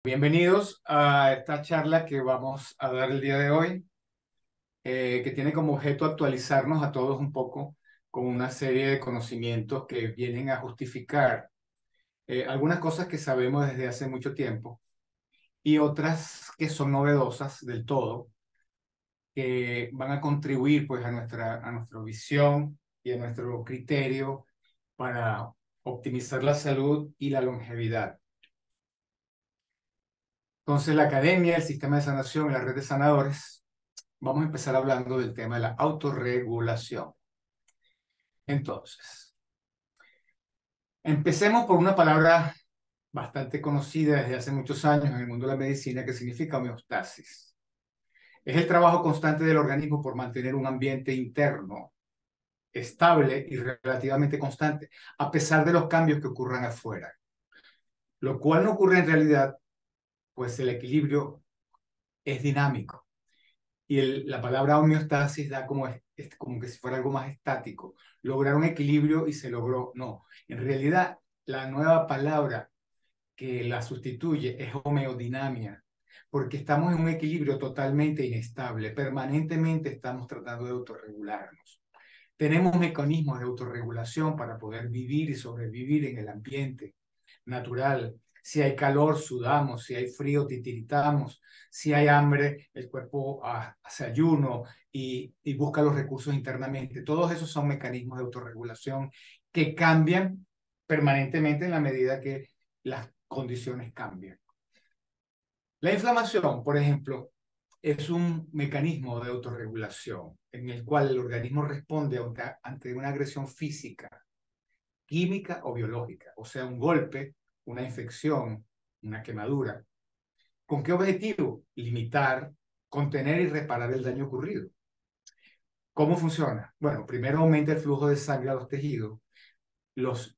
Bienvenidos a esta charla que vamos a dar el día de hoy, que tiene como objeto actualizarnos a todos un poco con una serie de conocimientos que vienen a justificar algunas cosas que sabemos desde hace mucho tiempo y otras que son novedosas del todo, que van a contribuir pues a nuestra visión y a nuestro criterio para optimizar la salud y la longevidad. Entonces, la academia, el sistema de sanación y la red de sanadores, vamos a empezar hablando del tema de la autorregulación. Entonces, empecemos por una palabra bastante conocida desde hace muchos años en el mundo de la medicina que significa homeostasis. Es el trabajo constante del organismo por mantener un ambiente interno estable y relativamente constante, a pesar de los cambios que ocurran afuera. Lo cual no ocurre en realidad, pues el equilibrio es dinámico. Y la palabra homeostasis da como que si fuera algo más estático. Lograr un equilibrio y se logró. No, en realidad la nueva palabra que la sustituye es homeodinamia, porque estamos en un equilibrio totalmente inestable. Permanentemente estamos tratando de autorregularnos. Tenemos mecanismos de autorregulación para poder vivir y sobrevivir en el ambiente natural. Si hay calor, sudamos; si hay frío, titiritamos; si hay hambre, el cuerpo hace ayuno y busca los recursos internamente. Todos esos son mecanismos de autorregulación que cambian permanentemente en la medida que las condiciones cambian. La inflamación, por ejemplo, es un mecanismo de autorregulación en el cual el organismo responde ante una agresión física, química o biológica, o sea, un golpe, una infección, una quemadura. ¿Con qué objetivo? Limitar, contener y reparar el daño ocurrido. ¿Cómo funciona? Bueno, primero aumenta el flujo de sangre a los tejidos, los,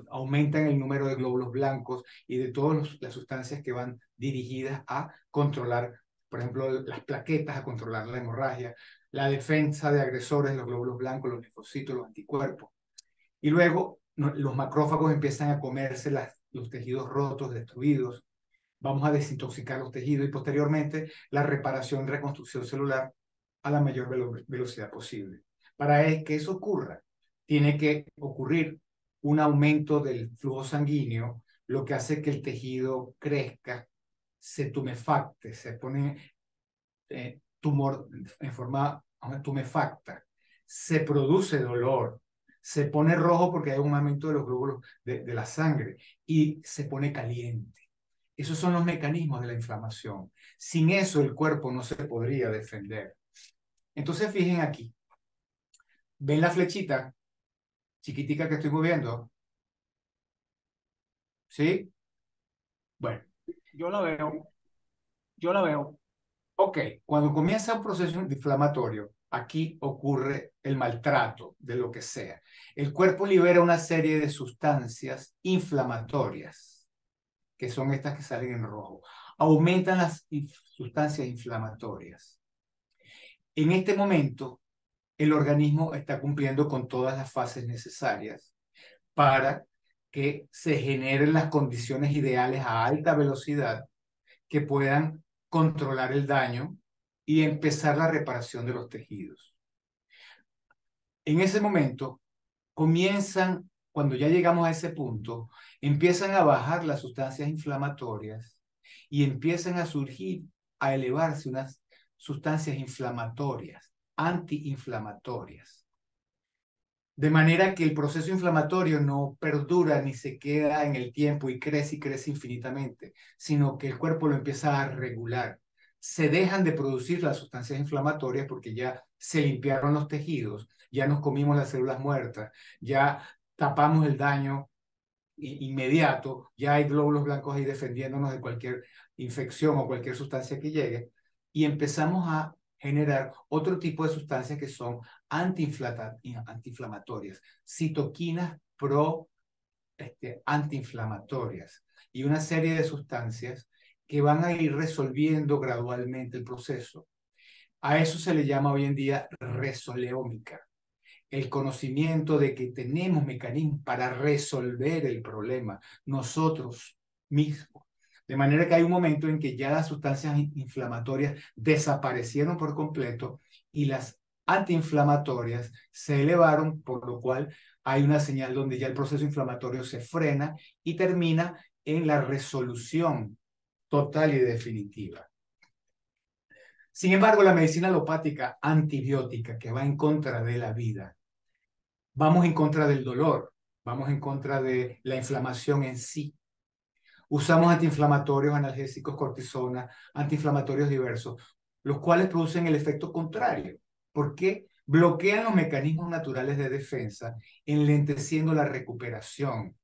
aumentan el número de glóbulos blancos y de todas las sustancias que van dirigidas a controlar, por ejemplo, las plaquetas, a controlar la hemorragia, la defensa de agresores, los glóbulos blancos, los linfocitos, los anticuerpos. Y luego los macrófagos empiezan a comerse los tejidos rotos, destruidos. Vamos a desintoxicar los tejidos y posteriormente la reparación y reconstrucción celular a la mayor velocidad posible. Para que eso ocurra, tiene que ocurrir un aumento del flujo sanguíneo, lo que hace que el tejido crezca, se tumefacte, se pone tumor en forma tumefacta, se produce dolor, se pone rojo porque hay un aumento de los glóbulos de la sangre y se pone caliente. Esos son los mecanismos de la inflamación. Sin eso el cuerpo no se podría defender. Entonces fijen aquí, ¿ven la flechita chiquitica que estoy moviendo? ¿Sí? Bueno, Yo la veo, yo la veo. ok, cuando comienza un proceso inflamatorio, aquí ocurre el maltrato de lo que sea. El cuerpo libera una serie de sustancias inflamatorias, que son estas que salen en rojo. Aumentan las sustancias inflamatorias. En este momento, el organismo está cumpliendo con todas las fases necesarias para que se generen las condiciones ideales a alta velocidad que puedan controlar el daño y empezar la reparación de los tejidos. En ese momento, cuando ya llegamos a ese punto, empiezan a bajar las sustancias inflamatorias y empiezan a surgir, a elevarse unas sustancias inflamatorias, antiinflamatorias. De manera que el proceso inflamatorio no perdura ni se queda en el tiempo y crece infinitamente, sino que el cuerpo lo empieza a regular. Se dejan de producir las sustancias inflamatorias porque ya se limpiaron los tejidos, ya nos comimos las células muertas, ya tapamos el daño inmediato, ya hay glóbulos blancos ahí defendiéndonos de cualquier infección o cualquier sustancia que llegue, y empezamos a generar otro tipo de sustancias que son antiinflamatorias, citoquinas antiinflamatorias y una serie de sustancias que van a ir resolviendo gradualmente el proceso. A eso se le llama hoy en día resoleómica, el conocimiento de que tenemos mecanismos para resolver el problema nosotros mismos, De manera que hay un momento en que ya las sustancias inflamatorias desaparecieron por completo y las antiinflamatorias se elevaron, por lo cual hay una señal donde ya el proceso inflamatorio se frena y termina en la resolución total y definitiva. Sin embargo, la medicina alopática antibiótica, que va en contra de la vida, vamos en contra del dolor, vamos en contra de la inflamación en sí. Usamos antiinflamatorios, analgésicos, cortisona, antiinflamatorios diversos, los cuales producen el efecto contrario. ¿Por qué? Bloquean los mecanismos naturales de defensa, enlenteciendo la recuperación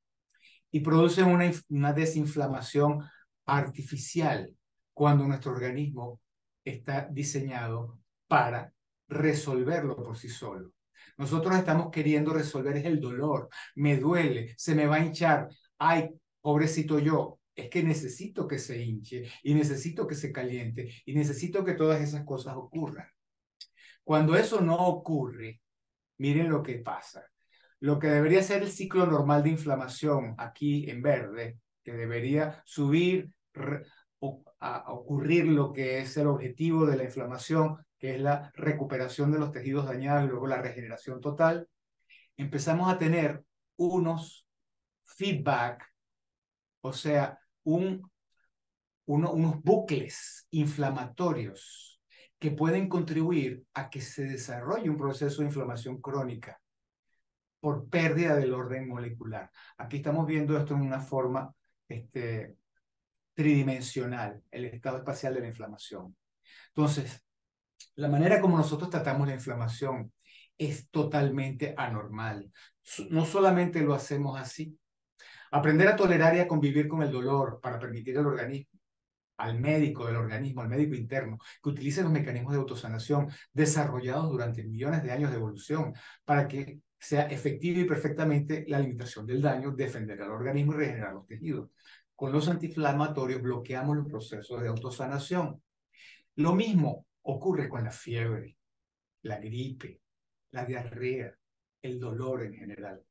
y producen una desinflamación artificial cuando nuestro organismo está diseñado para resolverlo por sí solo. Nosotros estamos queriendo resolver el dolor, me duele, se me va a hinchar, ay, pobrecito yo, es que necesito que se hinche y necesito que se caliente y necesito que todas esas cosas ocurran. Cuando eso no ocurre, miren lo que pasa. Lo que debería ser el ciclo normal de inflamación aquí en verde, que debería subir, a ocurrir lo que es el objetivo de la inflamación, que es la recuperación de los tejidos dañados y luego la regeneración total, empezamos a tener unos feedback, o sea, unos bucles inflamatorios que pueden contribuir a que se desarrolle un proceso de inflamación crónica por pérdida del orden molecular. Aquí estamos viendo esto en una forma tridimensional, el estado espacial de la inflamación. Entonces, la manera como nosotros tratamos la inflamación es totalmente anormal. No solamente lo hacemos así. Aprender a tolerar y a convivir con el dolor para permitir al organismo, al médico del organismo, al médico interno, que utilice los mecanismos de autosanación desarrollados durante millones de años de evolución para que sea efectiva y perfectamente la limitación del daño, defender al organismo y regenerar los tejidos. Con los antiinflamatorios bloqueamos los procesos de autosanación. Lo mismo ocurre con la fiebre, la gripe, la diarrea, el dolor en general.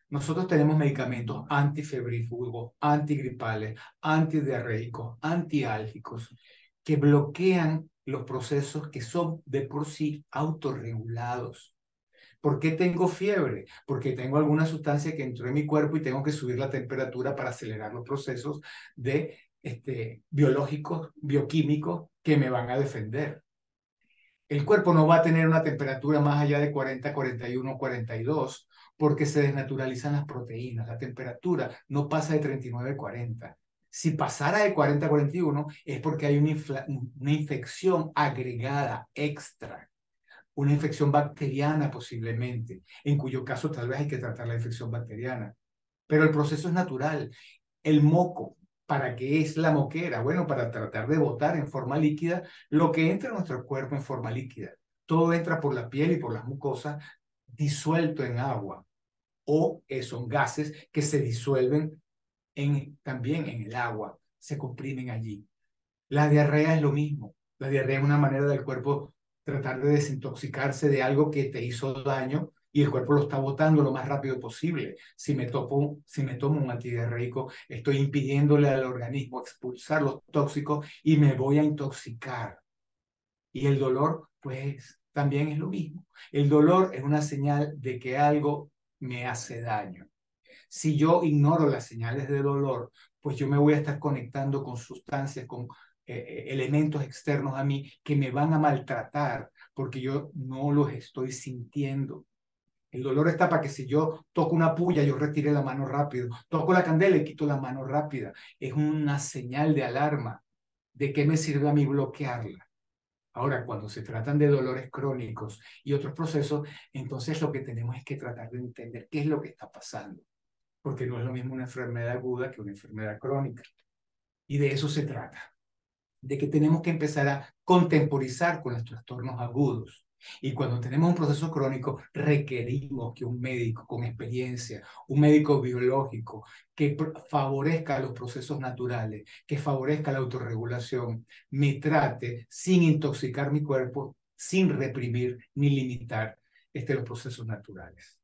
Nosotros tenemos medicamentos antifebrífugos, antigripales, antidiarreicos, antiálgicos, que bloquean los procesos que son de por sí autorregulados. ¿Por qué tengo fiebre? Porque tengo alguna sustancia que entró en mi cuerpo y tengo que subir la temperatura para acelerar los procesos de biológicos, bioquímicos que me van a defender. El cuerpo no va a tener una temperatura más allá de 40, 41, 42, porque se desnaturalizan las proteínas. La temperatura no pasa de 39, 40. Si pasara de 40 a 41 es porque hay una infección agregada, extra, una infección bacteriana posiblemente, en cuyo caso tal vez hay que tratar la infección bacteriana. Pero el proceso es natural. El moco, ¿para qué es la moquera? Bueno, para tratar de botar en forma líquida lo que entra en nuestro cuerpo en forma líquida. Todo entra por la piel y por las mucosas disuelto en agua o son gases que se disuelven también en el agua, se comprimen allí. La diarrea es lo mismo. La diarrea es una manera del cuerpo tratar de desintoxicarse de algo que te hizo daño y el cuerpo lo está botando lo más rápido posible. Si me tomo un antidiarreico, estoy impidiéndole al organismo expulsar los tóxicos y me voy a intoxicar. Y el dolor, pues, también es lo mismo. El dolor es una señal de que algo me hace daño. Si yo ignoro las señales de dolor, pues yo me voy a estar conectando con sustancias, con elementos externos a mí que me van a maltratar porque yo no los estoy sintiendo. El dolor está para que si yo toco una puya, yo retire la mano rápido. Toco la candela y quito la mano rápida. Es una señal de alarma. ¿De qué me sirve a mí bloquearla? Ahora, cuando se tratan de dolores crónicos y otros procesos, entonces lo que tenemos es que tratar de entender qué es lo que está pasando, porque no es lo mismo una enfermedad aguda que una enfermedad crónica. Y de eso se trata, de que tenemos que empezar a contemporizar con los trastornos agudos. Y cuando tenemos un proceso crónico, requerimos que un médico con experiencia, un médico biológico, que favorezca los procesos naturales, que favorezca la autorregulación, me trate sin intoxicar mi cuerpo, sin reprimir ni limitar los procesos naturales.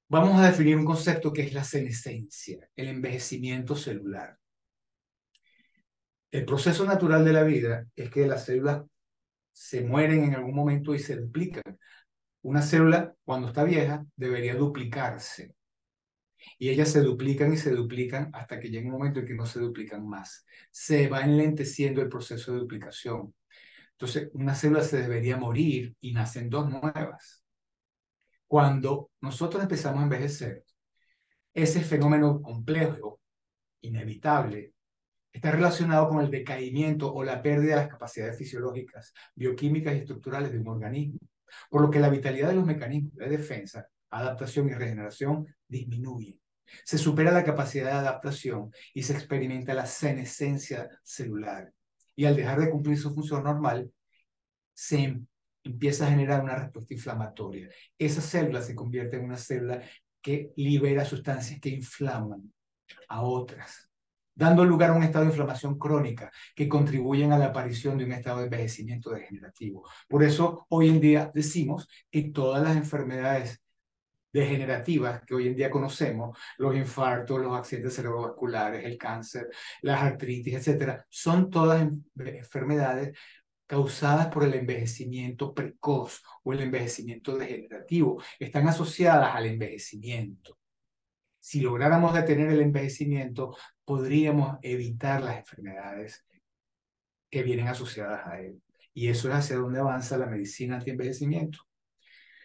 Vamos a definir un concepto que es la senescencia, el envejecimiento celular. El proceso natural de la vida es que las células se mueren en algún momento y se duplican. Una célula, cuando está vieja, debería duplicarse. Y ellas se duplican y se duplican hasta que llega un momento en que no se duplican más. Se va enlenteciendo el proceso de duplicación. Entonces, una célula se debería morir y nacen dos nuevas. Cuando nosotros empezamos a envejecer, ese fenómeno complejo, inevitable, está relacionado con el decaimiento o la pérdida de las capacidades fisiológicas, bioquímicas y estructurales de un organismo, por lo que la vitalidad de los mecanismos de defensa, adaptación y regeneración disminuye. Se supera la capacidad de adaptación y se experimenta la senescencia celular. Y al dejar de cumplir su función normal, se empieza a generar una respuesta inflamatoria. Esa célula se convierte en una célula que libera sustancias que inflaman a otras, dando lugar a un estado de inflamación crónica que contribuyen a la aparición de un estado de envejecimiento degenerativo. Por eso hoy en día decimos que todas las enfermedades degenerativas que hoy en día conocemos, los infartos, los accidentes cerebrovasculares, el cáncer, las artritis, etcétera, son todas enfermedades causadas por el envejecimiento precoz o el envejecimiento degenerativo. Están asociadas al envejecimiento. Si lográramos detener el envejecimiento, podríamos evitar las enfermedades que vienen asociadas a él. Y eso es hacia donde avanza la medicina antienvejecimiento.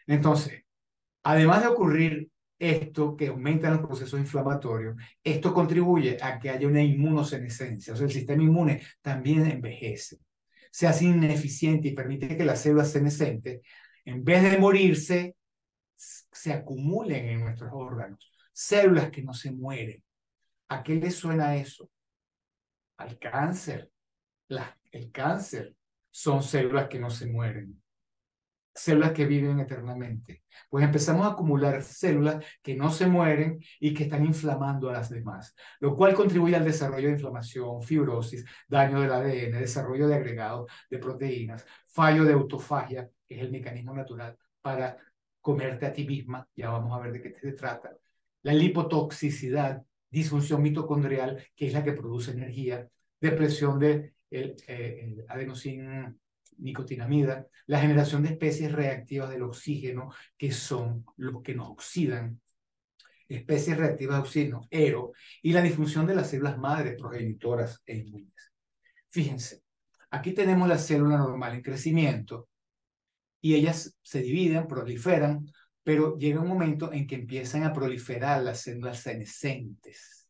Entonces, además de ocurrir esto que aumenta los procesos inflamatorios, esto contribuye a que haya una inmunosenescencia, o sea, el sistema inmune también envejece, se hace ineficiente y permite que las células senescentes, en vez de morirse, se acumulen en nuestros órganos, células que no se mueren. ¿A qué le suena eso? Al cáncer. El cáncer son células que no se mueren, células que viven eternamente. Pues empezamos a acumular células que no se mueren y que están inflamando a las demás, lo cual contribuye al desarrollo de inflamación, fibrosis, daño del ADN, desarrollo de agregados de proteínas, fallo de autofagia, que es el mecanismo natural para comerte a ti misma, ya vamos a ver de qué se trata, la lipotoxicidad, disfunción mitocondrial, que es la que produce energía, depresión de el adenosín nicotinamida, la generación de especies reactivas del oxígeno, que son los que nos oxidan, especies reactivas de oxígeno, ERO, y la disfunción de las células madre, progenitoras e inmunes. Fíjense, aquí tenemos la célula normal en crecimiento y ellas se dividen, proliferan, pero llega un momento en que empiezan a proliferar las células senescentes.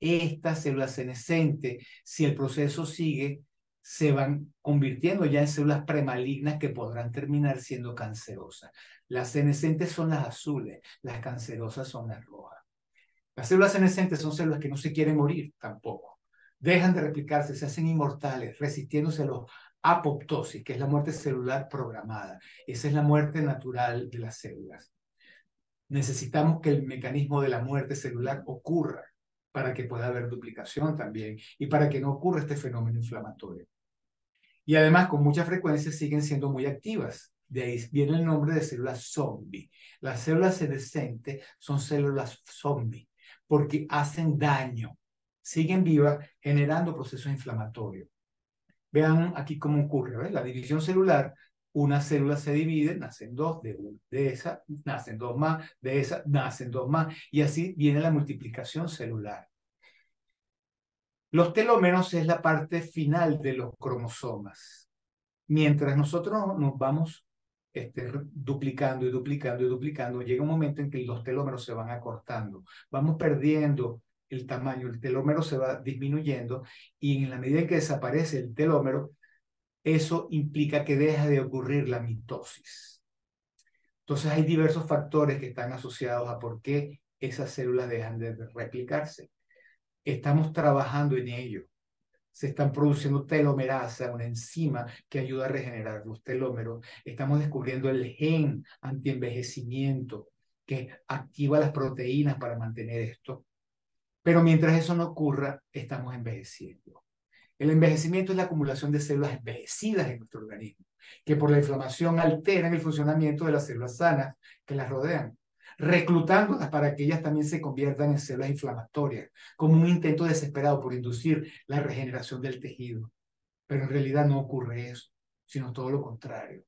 Estas células senescentes, si el proceso sigue, se van convirtiendo ya en células premalignas que podrán terminar siendo cancerosas. Las senescentes son las azules, las cancerosas son las rojas. Las células senescentes son células que no se quieren morir tampoco. Dejan de replicarse, se hacen inmortales, resistiéndose a la apoptosis, que es la muerte celular programada. Esa es la muerte natural de las células. Necesitamos que el mecanismo de la muerte celular ocurra para que pueda haber duplicación también y para que no ocurra este fenómeno inflamatorio. Y además, con mucha frecuencia siguen siendo muy activas. De ahí viene el nombre de células zombie. Las células senescentes son células zombie porque hacen daño, siguen vivas generando procesos inflamatorios. Vean aquí cómo ocurre, ¿ves? La división celular, una célula se divide, nacen dos, de esa nacen dos más, de esa nacen dos más, y así viene la multiplicación celular. Los telómeros es la parte final de los cromosomas. Mientras nosotros nos vamos duplicando y duplicando y duplicando, llega un momento en que los telómeros se van acortando, vamos perdiendo el tamaño, el telómero se va disminuyendo y en la medida en que desaparece el telómero, eso implica que deja de ocurrir la mitosis. Entonces hay diversos factores que están asociados a por qué esas células dejan de replicarse. Estamos trabajando en ello. Se están produciendo telomerasa, una enzima que ayuda a regenerar los telómeros. Estamos descubriendo el gen antienvejecimiento que activa las proteínas para mantener esto. Pero mientras eso no ocurra, estamos envejeciendo. El envejecimiento es la acumulación de células envejecidas en nuestro organismo, que por la inflamación alteran el funcionamiento de las células sanas que las rodean. reclutándolas para que ellas también se conviertan en células inflamatorias, como un intento desesperado por inducir la regeneración del tejido. Pero en realidad no ocurre eso, sino todo lo contrario.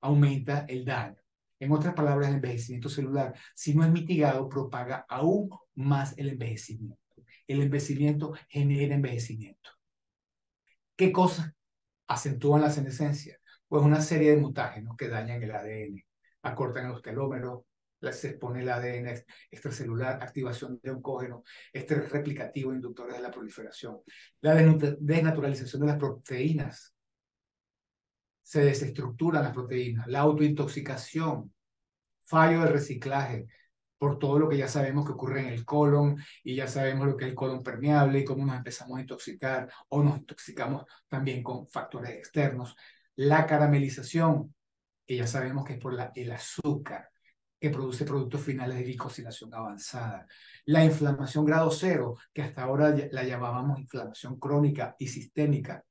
Aumenta el daño. En otras palabras, el envejecimiento celular, si no es mitigado, propaga aún más el envejecimiento. El envejecimiento genera envejecimiento. ¿Qué cosas acentúan la senescencia? Pues una serie de mutágenos que dañan el ADN, acortan los telómeros, se expone el ADN extracelular, activación de oncógenos, estrés replicativo, inductores de la proliferación, la desnaturalización de las proteínas, se desestructuran las proteínas, la autointoxicación, fallo de reciclaje, por todo lo que ya sabemos que ocurre en el colon y ya sabemos lo que es el colon permeable y cómo nos empezamos a intoxicar o nos intoxicamos también con factores externos. La caramelización, que ya sabemos que es por el azúcar, que produce productos finales de glicosilación avanzada. La inflamación grado cero, que hasta ahora la llamábamos inflamación crónica y sistémica,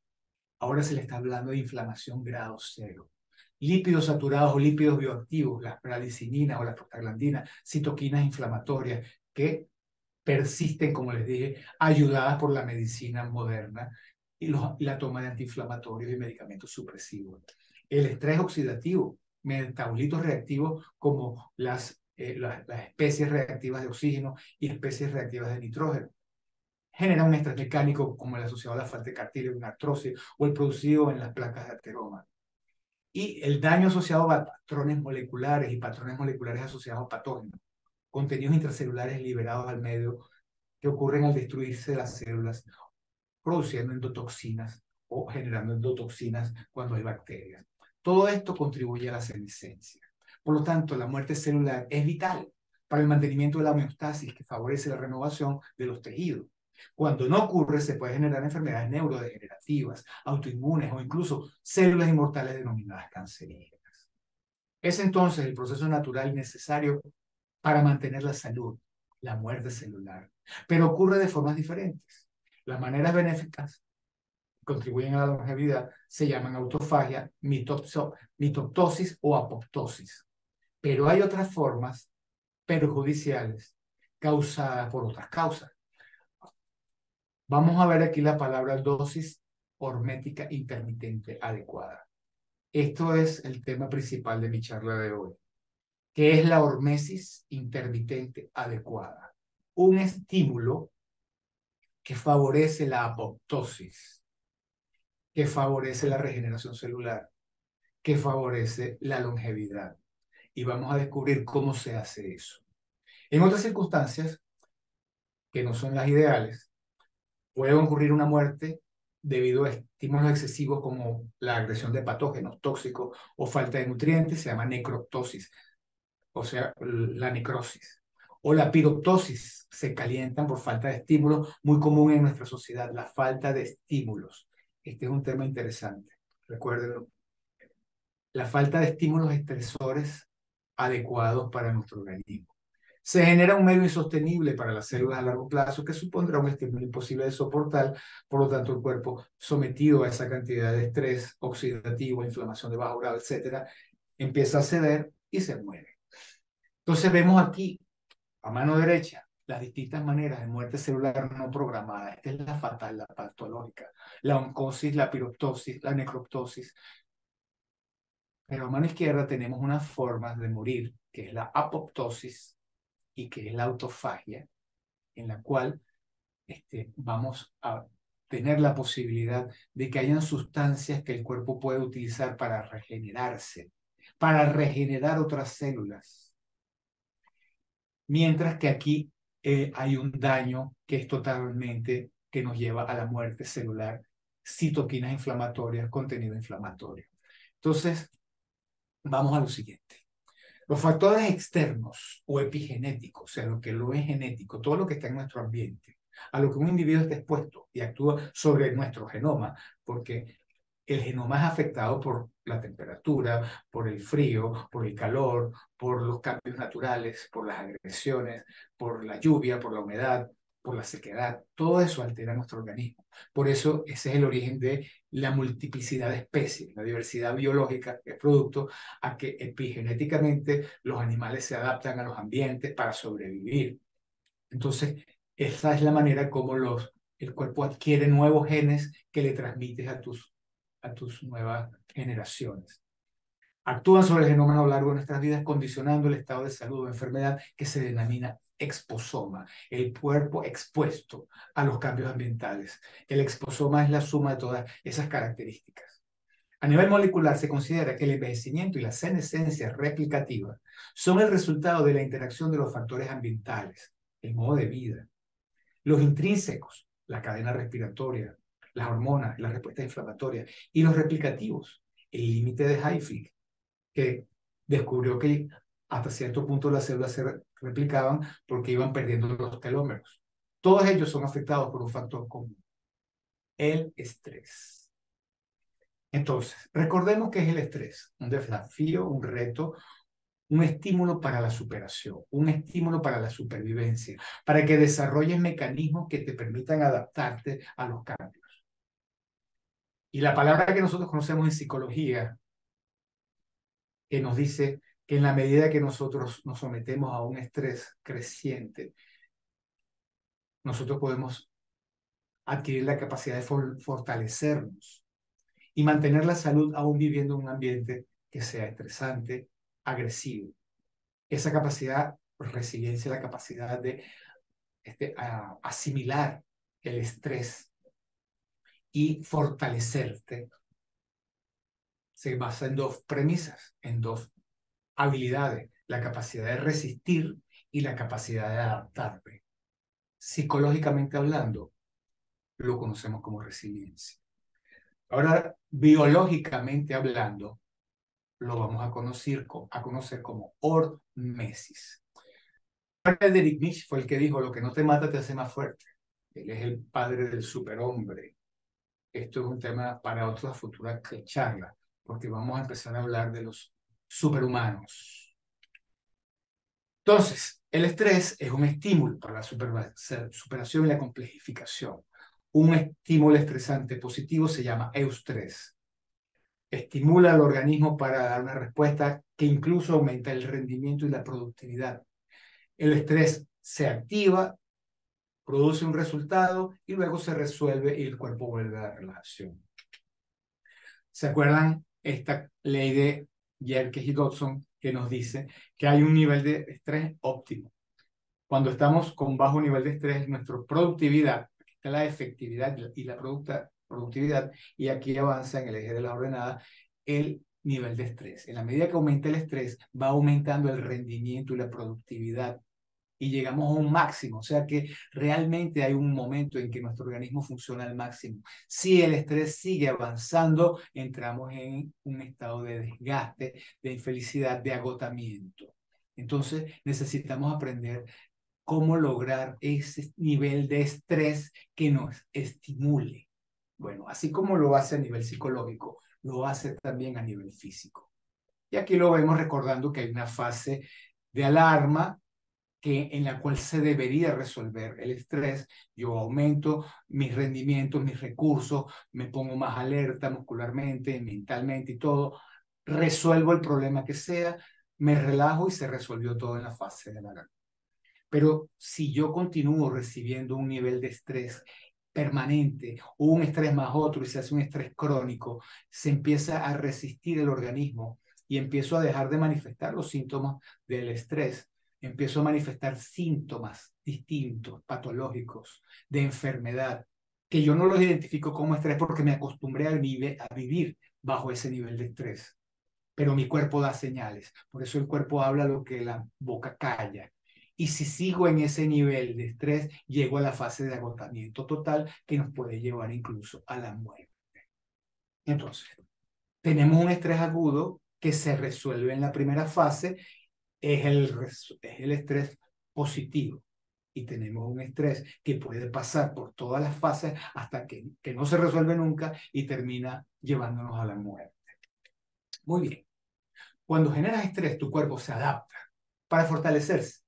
ahora se le está hablando de inflamación grado cero. Lípidos saturados o lípidos bioactivos, las bradicininas o las prostaglandinas, citoquinas inflamatorias que persisten, como les dije, ayudadas por la medicina moderna y la toma de antiinflamatorios y medicamentos supresivos. El estrés oxidativo, metabolitos reactivos como las especies reactivas de oxígeno y especies reactivas de nitrógeno. Genera un estrés mecánico como el asociado a la falta de cartílago, una artrosis o el producido en las placas de ateroma. Y el daño asociado a patrones moleculares y patrones moleculares asociados a patógenos, contenidos intracelulares liberados al medio que ocurren al destruirse las células, produciendo endotoxinas o generando endotoxinas cuando hay bacterias. Todo esto contribuye a la senescencia. Por lo tanto, la muerte celular es vital para el mantenimiento de la homeostasis que favorece la renovación de los tejidos. Cuando no ocurre, se puede generar enfermedades neurodegenerativas, autoinmunes o incluso células inmortales denominadas cancerígenas. Es entonces el proceso natural necesario para mantener la salud, la muerte celular. Pero ocurre de formas diferentes. Las maneras benéficas que contribuyen a la longevidad se llaman autofagia, mitoptosis o apoptosis. Pero hay otras formas perjudiciales causadas por otras causas. Vamos a ver aquí la palabra dosis hormética intermitente adecuada. Esto es el tema principal de mi charla de hoy. ¿Qué es la hormesis intermitente adecuada? Un estímulo que favorece la apoptosis, que favorece la regeneración celular, que favorece la longevidad. Y vamos a descubrir cómo se hace eso. En otras circunstancias, que no son las ideales, puede ocurrir una muerte debido a estímulos excesivos como la agresión de patógenos tóxicos o falta de nutrientes, se llama necroptosis, o sea, la necrosis. O la piroptosis, se calientan por falta de estímulos, muy común en nuestra sociedad, la falta de estímulos. Este es un tema interesante, recuérdenlo. La falta de estímulos estresores adecuados para nuestro organismo. Se genera un medio insostenible para las células a largo plazo que supondrá un estímulo imposible de soportar, por lo tanto el cuerpo sometido a esa cantidad de estrés oxidativo, inflamación de bajo grado, etcétera, empieza a ceder y se muere. Entonces vemos aquí, a mano derecha, las distintas maneras de muerte celular no programada. Esta es la fatal, la patológica, la oncosis, la piroptosis, la necroptosis. Pero a mano izquierda tenemos unas formas de morir, que es la apoptosis y que es la autofagia, en la cual vamos a tener la posibilidad de que hayan sustancias que el cuerpo puede utilizar para regenerarse, para regenerar otras células. Mientras que aquí hay un daño que es totalmente, que nos lleva a la muerte celular, citoquinas inflamatorias, contenido inflamatorio. Entonces, vamos a lo siguiente. Los factores externos o epigenéticos, o sea, lo que lo es genético, todo lo que está en nuestro ambiente, a lo que un individuo está expuesto y actúa sobre nuestro genoma, porque el genoma es afectado por la temperatura, por el frío, por el calor, por los cambios naturales, por las agresiones, por la lluvia, por la humedad. por la sequedad. Todo eso altera nuestro organismo. Por eso ese es el origen de la multiplicidad de especies. La diversidad biológica es producto a que epigenéticamente los animales se adaptan a los ambientes para sobrevivir. Entonces, esa es la manera como el cuerpo adquiere nuevos genes que le transmites a tus nuevas generaciones. Actúan sobre el genoma a lo largo de nuestras vidas, condicionando el estado de salud o enfermedad que se denomina exposoma, el cuerpo expuesto a los cambios ambientales. El exposoma es la suma de todas esas características. A nivel molecular se considera que el envejecimiento y la senescencia replicativa son el resultado de la interacción de los factores ambientales, el modo de vida, los intrínsecos, la cadena respiratoria, las hormonas, la respuesta inflamatoria, y los replicativos, el límite de Hayflick, que descubrió que hasta cierto punto las células se replicaban porque iban perdiendo los telómeros. Todos ellos son afectados por un factor común, el estrés. Entonces, recordemos que es el estrés, un desafío, un reto, un estímulo para la superación, un estímulo para la supervivencia, para que desarrolles mecanismos que te permitan adaptarte a los cambios. Y la palabra que nosotros conocemos en psicología, que nos dice que en la medida que nosotros nos sometemos a un estrés creciente, nosotros podemos adquirir la capacidad de fortalecernos y mantener la salud aún viviendo en un ambiente que sea estresante, agresivo. Esa capacidad, resiliencia, la capacidad de asimilar el estrés y fortalecerte, se basa en dos premisas, en dos habilidades, la capacidad de resistir y la capacidad de adaptarme. Psicológicamente hablando, lo conocemos como resiliencia. Ahora, biológicamente hablando, lo vamos a conocer como hormesis. Friedrich Nietzsche fue el que dijo, lo que no te mata te hace más fuerte. Él es el padre del superhombre. Esto es un tema para otra futura charla, porque vamos a empezar a hablar de los superhumanos. Entonces, el estrés es un estímulo para la superación y la complejificación. Un estímulo estresante positivo se llama eustrés. Estimula al organismo para dar una respuesta que incluso aumenta el rendimiento y la productividad. El estrés se activa, produce un resultado y luego se resuelve y el cuerpo vuelve a la relajación. ¿Se acuerdan esta ley de Yerkes y Dodson que nos dice que hay un nivel de estrés óptimo? Cuando estamos con bajo nivel de estrés, nuestra productividad, aquí está la efectividad y la productividad, y aquí avanza en el eje de la ordenada el nivel de estrés. En la medida que aumenta el estrés, va aumentando el rendimiento y la productividad y llegamos a un máximo, o sea que realmente hay un momento en que nuestro organismo funciona al máximo. Si el estrés sigue avanzando, entramos en un estado de desgaste, de infelicidad, de agotamiento. Entonces necesitamos aprender cómo lograr ese nivel de estrés que nos estimule. Bueno, así como lo hace a nivel psicológico, lo hace también a nivel físico. Y aquí lo vemos recordando que hay una fase de alarma en la cual se debería resolver el estrés. Yo aumento mis rendimientos, mis recursos, me pongo más alerta muscularmente, mentalmente y todo, resuelvo el problema que sea, me relajo y se resolvió todo en la fase de alarma. Pero si yo continúo recibiendo un nivel de estrés permanente o un estrés más otro y se hace un estrés crónico, se empieza a resistir el organismo y empiezo a dejar de manifestar los síntomas del estrés. Empiezo a manifestar síntomas distintos, patológicos, de enfermedad, que yo no los identifico como estrés porque me acostumbré a vivir bajo ese nivel de estrés. Pero mi cuerpo da señales. Por eso el cuerpo habla lo que la boca calla. Y si sigo en ese nivel de estrés, llego a la fase de agotamiento total que nos puede llevar incluso a la muerte. Entonces, tenemos un estrés agudo que se resuelve en la primera fase, es el estrés positivo. Y tenemos un estrés que puede pasar por todas las fases hasta que no se resuelve nunca y termina llevándonos a la muerte. Muy bien. Cuando generas estrés, tu cuerpo se adapta para fortalecerse.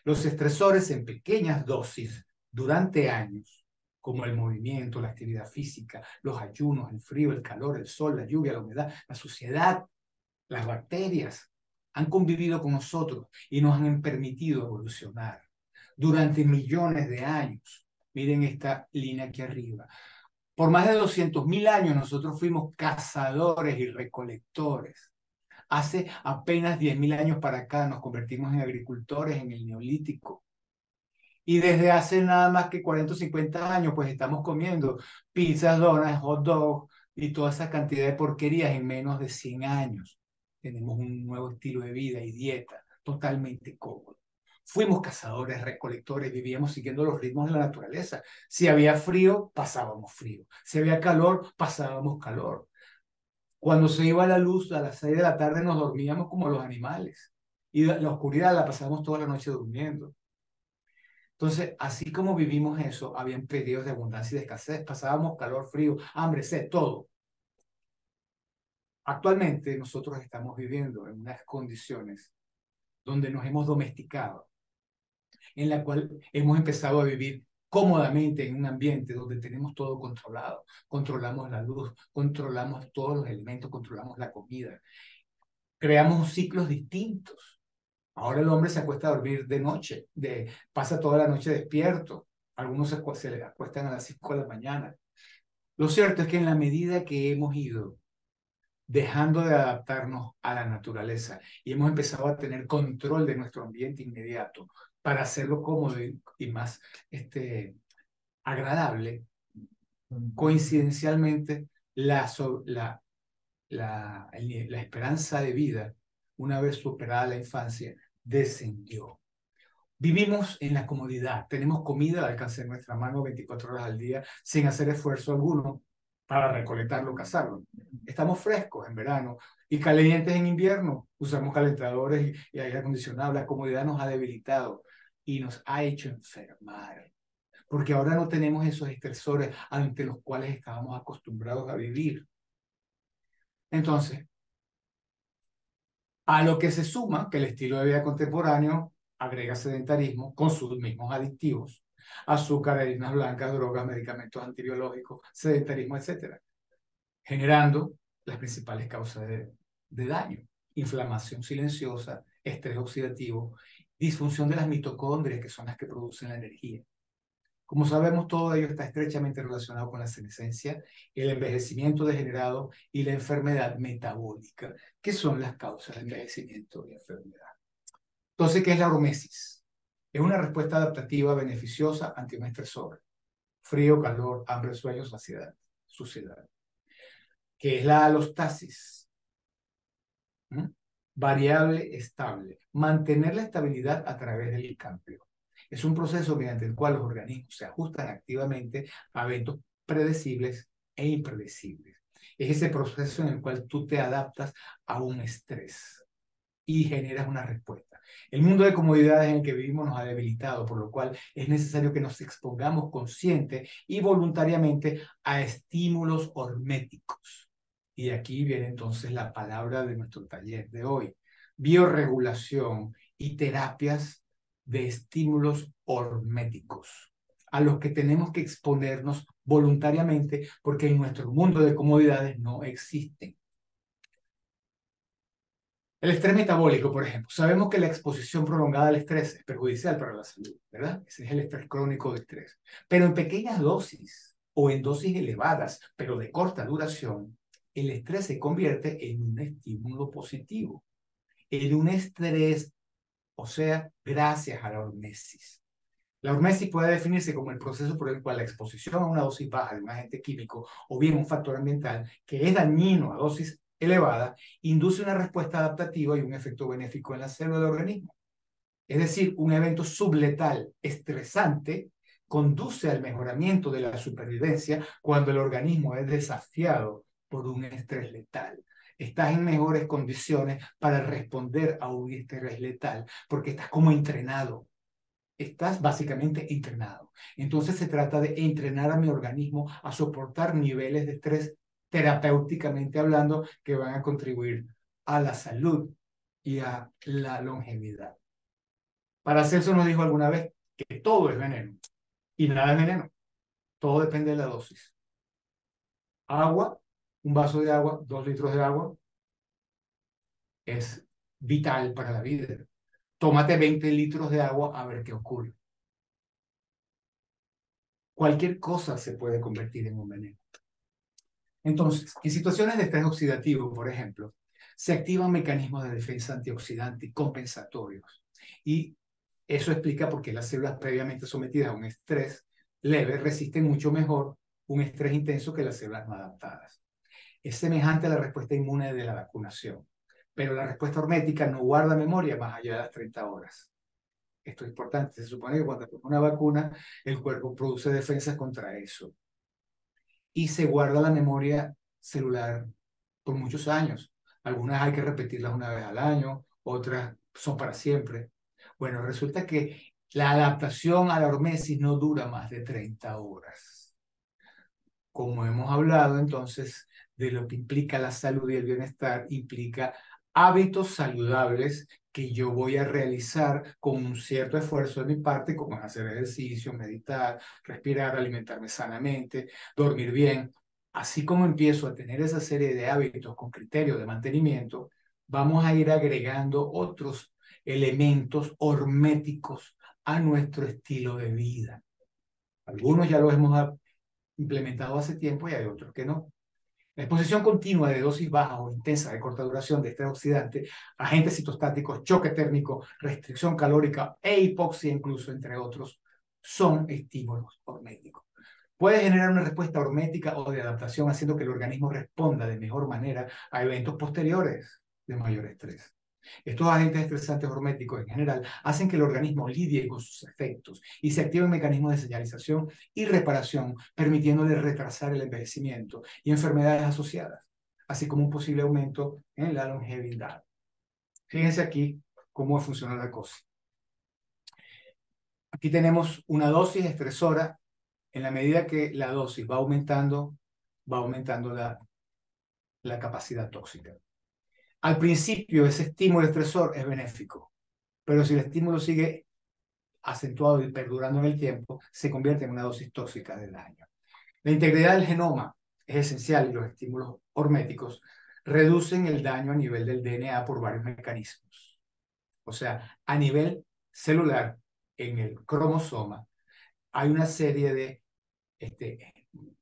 Los estresores en pequeñas dosis durante años, como el movimiento, la actividad física, los ayunos, el frío, el calor, el sol, la lluvia, la humedad, la suciedad, las bacterias, han convivido con nosotros y nos han permitido evolucionar durante millones de años. Miren esta línea aquí arriba. Por más de 200.000 años nosotros fuimos cazadores y recolectores. Hace apenas 10.000 años para acá nos convertimos en agricultores en el Neolítico. Y desde hace nada más que 40 o 50 años, pues estamos comiendo pizzas, donas, hot dogs y toda esa cantidad de porquerías en menos de 100 años. Tenemos un nuevo estilo de vida y dieta totalmente cómodo. Fuimos cazadores, recolectores, vivíamos siguiendo los ritmos de la naturaleza. Si había frío, pasábamos frío. Si había calor, pasábamos calor. Cuando se iba la luz a las 6 de la tarde nos dormíamos como los animales. Y la oscuridad la pasábamos toda la noche durmiendo. Entonces, así como vivimos eso, habían periodos de abundancia y de escasez, pasábamos calor, frío, hambre, sed, todo. Actualmente nosotros estamos viviendo en unas condiciones donde nos hemos domesticado, en la cual hemos empezado a vivir cómodamente en un ambiente donde tenemos todo controlado. Controlamos la luz, controlamos todos los elementos, controlamos la comida. Creamos ciclos distintos. Ahora el hombre se acuesta a dormir de noche, pasa toda la noche despierto. Algunos se le acuestan a las 5 de la mañana. Lo cierto es que en la medida que hemos ido dejando de adaptarnos a la naturaleza y hemos empezado a tener control de nuestro ambiente inmediato para hacerlo cómodo y más agradable, coincidencialmente la esperanza de vida, una vez superada la infancia, descendió. Vivimos en la comodidad, tenemos comida al alcance de nuestra mano 24 horas al día sin hacer esfuerzo alguno para recolectarlo, cazarlo. Estamos frescos en verano y calientes en invierno. Usamos calentadores y aire acondicionado. La comodidad nos ha debilitado y nos ha hecho enfermar. Porque ahora no tenemos esos estresores ante los cuales estábamos acostumbrados a vivir. Entonces, a lo que se suma que el estilo de vida contemporáneo agrega sedentarismo con sus mismos adictivos, azúcar, harinas blancas, drogas, medicamentos antibiológicos, sedentarismo, etcétera, generando las principales causas de daño: inflamación silenciosa, estrés oxidativo, disfunción de las mitocondrias, que son las que producen la energía. Como sabemos, todo ello está estrechamente relacionado con la senescencia, el envejecimiento degenerado y la enfermedad metabólica, que son las causas de envejecimiento y enfermedad. Entonces, ¿qué es la hormesis? Es una respuesta adaptativa beneficiosa ante un estresor: frío, calor, hambre, sueño, saciedad, suciedad. ¿Qué es la alostasis? ¿Mm? Variable estable. Mantener la estabilidad a través del cambio. Es un proceso mediante el cual los organismos se ajustan activamente a eventos predecibles e impredecibles. Es ese proceso en el cual tú te adaptas a un estrés y generas una respuesta. El mundo de comodidades en el que vivimos nos ha debilitado, por lo cual es necesario que nos expongamos consciente y voluntariamente a estímulos horméticos. Y aquí viene entonces la palabra de nuestro taller de hoy: biorregulación y terapias de estímulos horméticos, a los que tenemos que exponernos voluntariamente porque en nuestro mundo de comodidades no existen. El estrés metabólico, por ejemplo. Sabemos que la exposición prolongada al estrés es perjudicial para la salud, ¿verdad? Ese es el estrés crónico de estrés. Pero en pequeñas dosis o en dosis elevadas, pero de corta duración, el estrés se convierte en un estímulo positivo, en un estrés, o sea, gracias a la hormesis. La hormesis puede definirse como el proceso por el cual la exposición a una dosis baja de un agente químico o bien un factor ambiental que es dañino a dosis elevada induce una respuesta adaptativa y un efecto benéfico en la célula del organismo. Es decir, un evento subletal estresante conduce al mejoramiento de la supervivencia cuando el organismo es desafiado por un estrés letal. Estás en mejores condiciones para responder a un estrés letal porque estás como entrenado. Estás básicamente entrenado. Entonces se trata de entrenar a mi organismo a soportar niveles de estrés terapéuticamente hablando que van a contribuir a la salud y a la longevidad. Paracelso nos dijo alguna vez que todo es veneno Y nada es veneno. Todo depende de la dosis. Agua, un vaso de agua, 2 litros de agua, es vital para la vida. Tómate 20 litros de agua a ver qué ocurre. Cualquier cosa se puede convertir en un veneno. Entonces, en situaciones de estrés oxidativo, por ejemplo, se activan mecanismos de defensa antioxidante y compensatorios. Y eso explica por qué las células previamente sometidas a un estrés leve resisten mucho mejor un estrés intenso que las células no adaptadas. Es semejante a la respuesta inmune de la vacunación, pero la respuesta hormética no guarda memoria más allá de las 30 horas. Esto es importante. Se supone que cuando toma una vacuna, el cuerpo produce defensas contra eso y se guarda la memoria celular por muchos años. Algunas hay que repetirlas una vez al año, otras son para siempre. Bueno, resulta que la adaptación a la hormesis no dura más de 30 horas. Como hemos hablado entonces de lo que implica la salud y el bienestar, implica hábitos saludables que yo voy a realizar con un cierto esfuerzo de mi parte, como hacer ejercicio, meditar, respirar, alimentarme sanamente, dormir bien. Así como empiezo a tener esa serie de hábitos con criterio de mantenimiento, vamos a ir agregando otros elementos horméticos a nuestro estilo de vida. Algunos ya los hemos implementado hace tiempo y hay otros que no. La exposición continua de dosis bajas o intensas de corta duración de estrés oxidante, agentes citostáticos, choque térmico, restricción calórica e hipoxia incluso, entre otros, son estímulos horméticos. Puede generar una respuesta hormética o de adaptación haciendo que el organismo responda de mejor manera a eventos posteriores de mayor estrés. Estos agentes estresantes horméticos en general hacen que el organismo lidie con sus efectos y se activen mecanismos de señalización y reparación, permitiéndole retrasar el envejecimiento y enfermedades asociadas, así como un posible aumento en la longevidad. Fíjense aquí cómo funciona la cosa. Aquí tenemos una dosis estresora. En la medida que la dosis va aumentando la capacidad tóxica. Al principio, ese estímulo estresor es benéfico, pero si el estímulo sigue acentuado y perdurando en el tiempo, se convierte en una dosis tóxica de daño. La integridad del genoma es esencial y los estímulos horméticos reducen el daño a nivel del DNA por varios mecanismos. O sea, a nivel celular, en el cromosoma, hay una serie de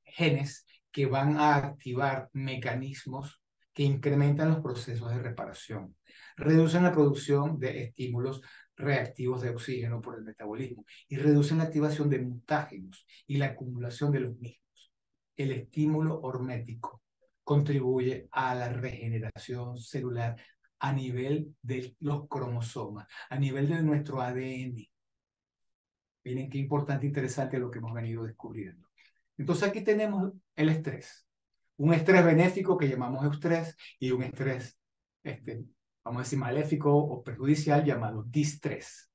genes que van a activar mecanismos que incrementan los procesos de reparación, reducen la producción de estímulos reactivos de oxígeno por el metabolismo y reducen la activación de mutágenos y la acumulación de los mismos. El estímulo hormético contribuye a la regeneración celular a nivel de los cromosomas, a nivel de nuestro ADN. Miren qué importante e interesante lo que hemos venido descubriendo. Entonces aquí tenemos el estrés. Un estrés benéfico que llamamos eustrés y un estrés, vamos a decir, maléfico o perjudicial llamado distrés.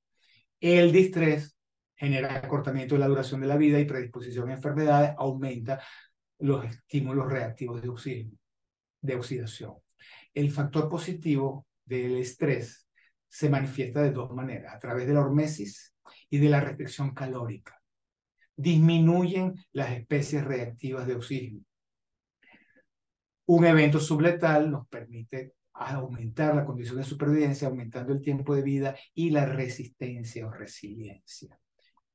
El distrés genera acortamiento de la duración de la vida y predisposición a enfermedades, aumenta los estímulos reactivos de oxígeno, de oxidación. El factor positivo del estrés se manifiesta de dos maneras, a través de la hormesis y de la restricción calórica. Disminuyen las especies reactivas de oxígeno. Un evento subletal nos permite aumentar la condición de supervivencia, aumentando el tiempo de vida y la resistencia o resiliencia.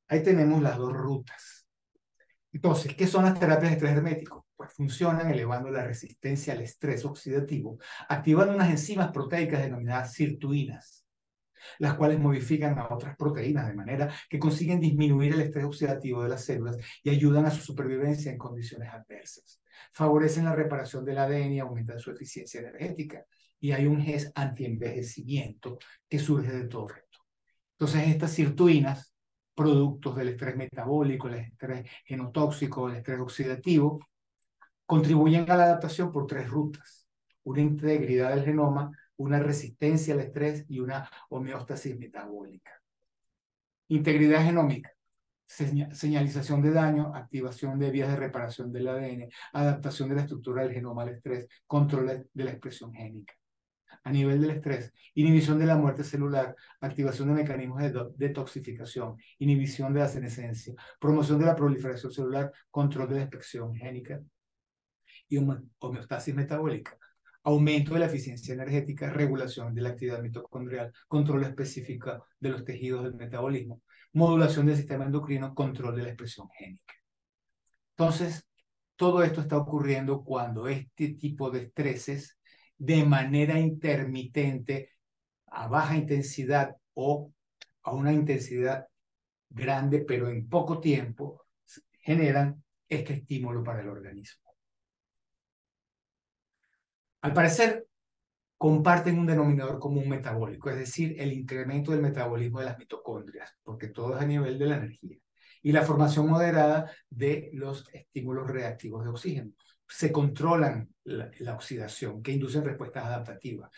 Ahí tenemos las dos rutas. Entonces, ¿qué son las terapias de estrés hermético? Pues funcionan elevando la resistencia al estrés oxidativo, activando unas enzimas proteicas denominadas sirtuinas, las cuales modifican a otras proteínas de manera que consiguen disminuir el estrés oxidativo de las células y ayudan a su supervivencia en condiciones adversas. Favorecen la reparación del ADN y aumentan su eficiencia energética. Y hay un GES antienvejecimiento que surge de todo esto. Entonces, estas sirtuinas, productos del estrés metabólico, el estrés genotóxico, el estrés oxidativo, contribuyen a la adaptación por tres rutas. Una integridad del genoma, una resistencia al estrés y una homeostasis metabólica. Integridad genómica, señalización de daño, activación de vías de reparación del ADN, adaptación de la estructura del genoma al estrés, control de la expresión génica. A nivel del estrés, inhibición de la muerte celular, activación de mecanismos de detoxificación, inhibición de la senescencia, promoción de la proliferación celular, control de la expresión génica y homeostasis metabólica, aumento de la eficiencia energética, regulación de la actividad mitocondrial, control específico de los tejidos del metabolismo, modulación del sistema endocrino, control de la expresión génica. Entonces, todo esto está ocurriendo cuando este tipo de estreses de manera intermitente, a baja intensidad o a una intensidad grande, pero en poco tiempo, generan este estímulo para el organismo. Al parecer, comparten un denominador común metabólico, es decir, el incremento del metabolismo de las mitocondrias, porque todo es a nivel de la energía, y la formación moderada de los estímulos reactivos de oxígeno. Se controlan la oxidación, que inducen respuestas adaptativas,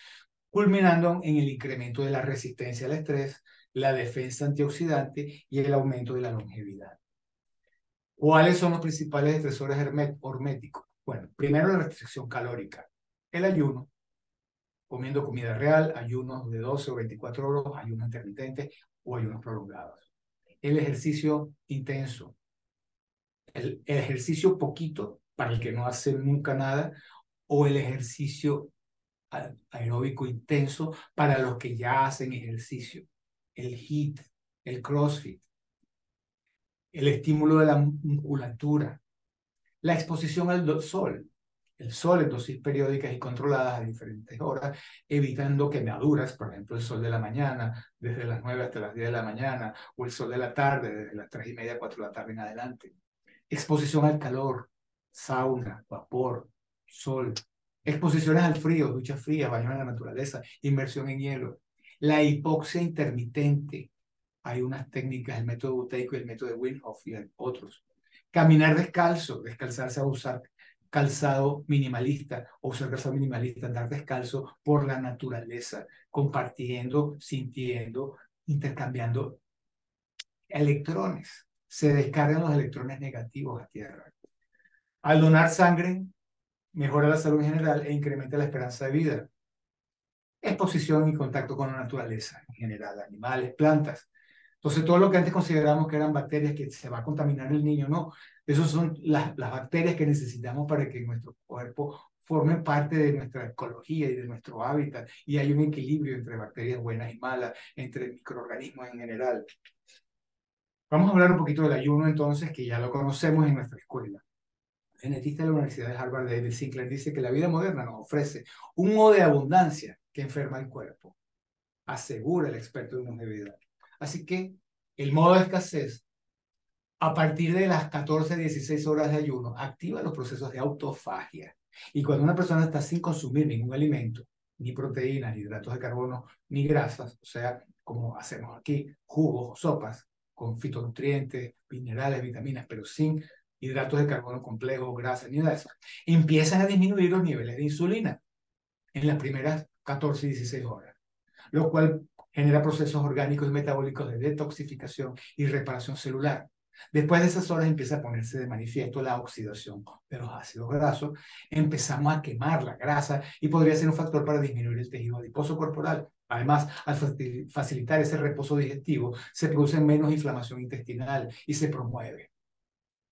culminando en el incremento de la resistencia al estrés, la defensa antioxidante y el aumento de la longevidad. ¿Cuáles son los principales estresores horméticos? Bueno, primero la restricción calórica, el ayuno, comiendo comida real, ayunos de 12 o 24 horas, ayunos intermitentes o ayunos prolongados. El ejercicio intenso, el ejercicio poquito para el que no hace nunca nada, o el ejercicio aeróbico intenso para los que ya hacen ejercicio. El HIIT, el CrossFit, el estímulo de la musculatura, la exposición al sol. El sol en dosis periódicas y controladas a diferentes horas, evitando quemaduras, por ejemplo, el sol de la mañana, desde las 9 hasta las 10 de la mañana, o el sol de la tarde, desde las 3 y media, 4 de la tarde en adelante. Exposición al calor, sauna, vapor, sol. Exposiciones al frío, duchas frías, baños en la naturaleza, inmersión en hielo. La hipoxia intermitente. Hay unas técnicas, el método buteico y el método de Wim Hof y otros. Caminar descalzo, descalzarse a usar calzado minimalista o usar calzado minimalista, andar descalzo por la naturaleza, compartiendo, sintiendo, intercambiando electrones. Se descargan los electrones negativos a tierra. Al donar sangre, mejora la salud en general e incrementa la esperanza de vida. Exposición y contacto con la naturaleza en general, animales, plantas. Entonces, todo lo que antes consideramos que eran bacterias que se va a contaminar el niño, no. Esas son las bacterias que necesitamos para que nuestro cuerpo forme parte de nuestra ecología y de nuestro hábitat. Y hay un equilibrio entre bacterias buenas y malas, entre microorganismos en general. Vamos a hablar un poquito del ayuno entonces, que ya lo conocemos en nuestra escuela. El genetista de la Universidad de Harvard, David Sinclair, dice que la vida moderna nos ofrece un modo de abundancia que enferma el cuerpo, asegura el experto de longevidad. Así que el modo de escasez, a partir de las 14 a 16 horas de ayuno, activa los procesos de autofagia. Y cuando una persona está sin consumir ningún alimento, ni proteínas, ni hidratos de carbono, ni grasas, o sea, como hacemos aquí, jugos o sopas, con fitonutrientes, minerales, vitaminas, pero sin hidratos de carbono complejos, grasas, ni nada de eso, empiezan a disminuir los niveles de insulina en las primeras 14 y 16 horas, lo cual genera procesos orgánicos y metabólicos de detoxificación y reparación celular. Después de esas horas empieza a ponerse de manifiesto la oxidación de los ácidos grasos, empezamos a quemar la grasa y podría ser un factor para disminuir el tejido adiposo corporal. Además, al facilitar ese reposo digestivo, se produce menos inflamación intestinal y se promueve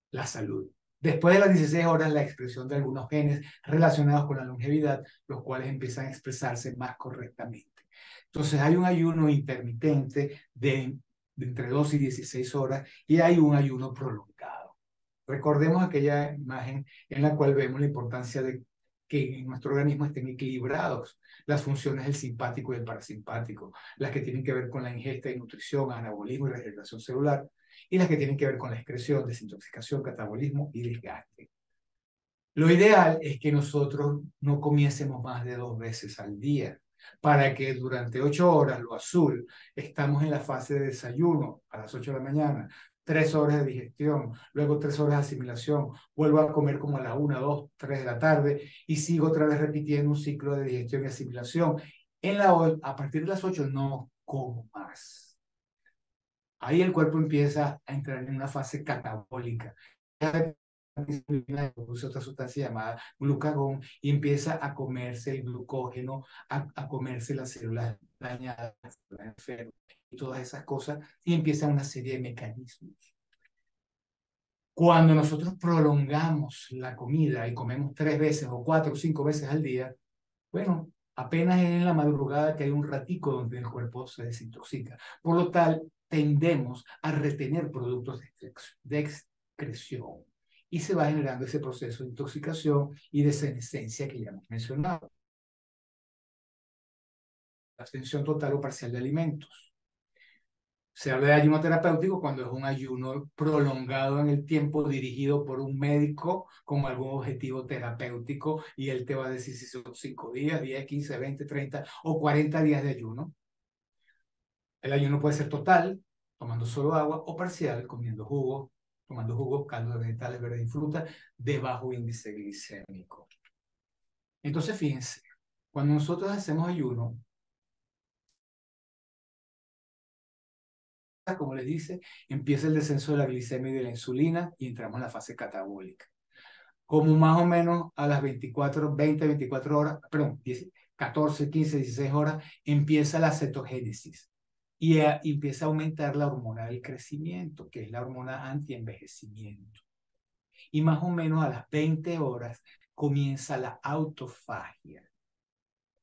la salud. Después de las 16 horas, la expresión de algunos genes relacionados con la longevidad, los cuales empiezan a expresarse más correctamente. Entonces hay un ayuno intermitente de entre 2 y 16 horas y hay un ayuno prolongado. Recordemos aquella imagen en la cual vemos la importancia de que en nuestro organismo estén equilibrados las funciones del simpático y del parasimpático, las que tienen que ver con la ingesta y nutrición, anabolismo y regeneración celular, y las que tienen que ver con la excreción, desintoxicación, catabolismo y desgaste. Lo ideal es que nosotros no comiésemos más de 2 veces al día, para que durante 8 horas, lo azul, estamos en la fase de desayuno a las 8 de la mañana, 3 horas de digestión, luego 3 horas de asimilación, vuelvo a comer como a las 1, 2, 3 de la tarde y sigo otra vez repitiendo un ciclo de digestión y asimilación. A partir de las 8 no como más. Ahí el cuerpo empieza a entrar en una fase catabólica. produce otra sustancia llamada glucagón y empieza a comerse el glucógeno, a comerse las células dañadas, las células enfermas y todas esas cosas, y empieza una serie de mecanismos. Cuando nosotros prolongamos la comida y comemos 3 veces o 4 o 5 veces al día, bueno, apenas es en la madrugada que hay un ratico donde el cuerpo se desintoxica. Por lo tal, tendemos a retener productos de excreción y se va generando ese proceso de intoxicación y de senescencia que ya hemos mencionado. Abstención total o parcial de alimentos. Se habla de ayuno terapéutico cuando es un ayuno prolongado en el tiempo dirigido por un médico con algún objetivo terapéutico y él te va a decir si son 5 días, 10, 15, 20, 30 o 40 días de ayuno. El ayuno puede ser total, tomando solo agua, o parcial, comiendo jugo, tomando jugos, caldo de vegetales, verdes y frutas de bajo índice glicémico. Entonces, fíjense, cuando nosotros hacemos ayuno, como les dice, empieza el descenso de la glicemia y de la insulina y entramos en la fase catabólica. Como más o menos a las 24, 20, 24 horas, perdón, 14, 15, 16 horas, empieza la cetogénesis y empieza a aumentar la hormona del crecimiento, que es la hormona antienvejecimiento. Y más o menos a las 20 horas comienza la autofagia.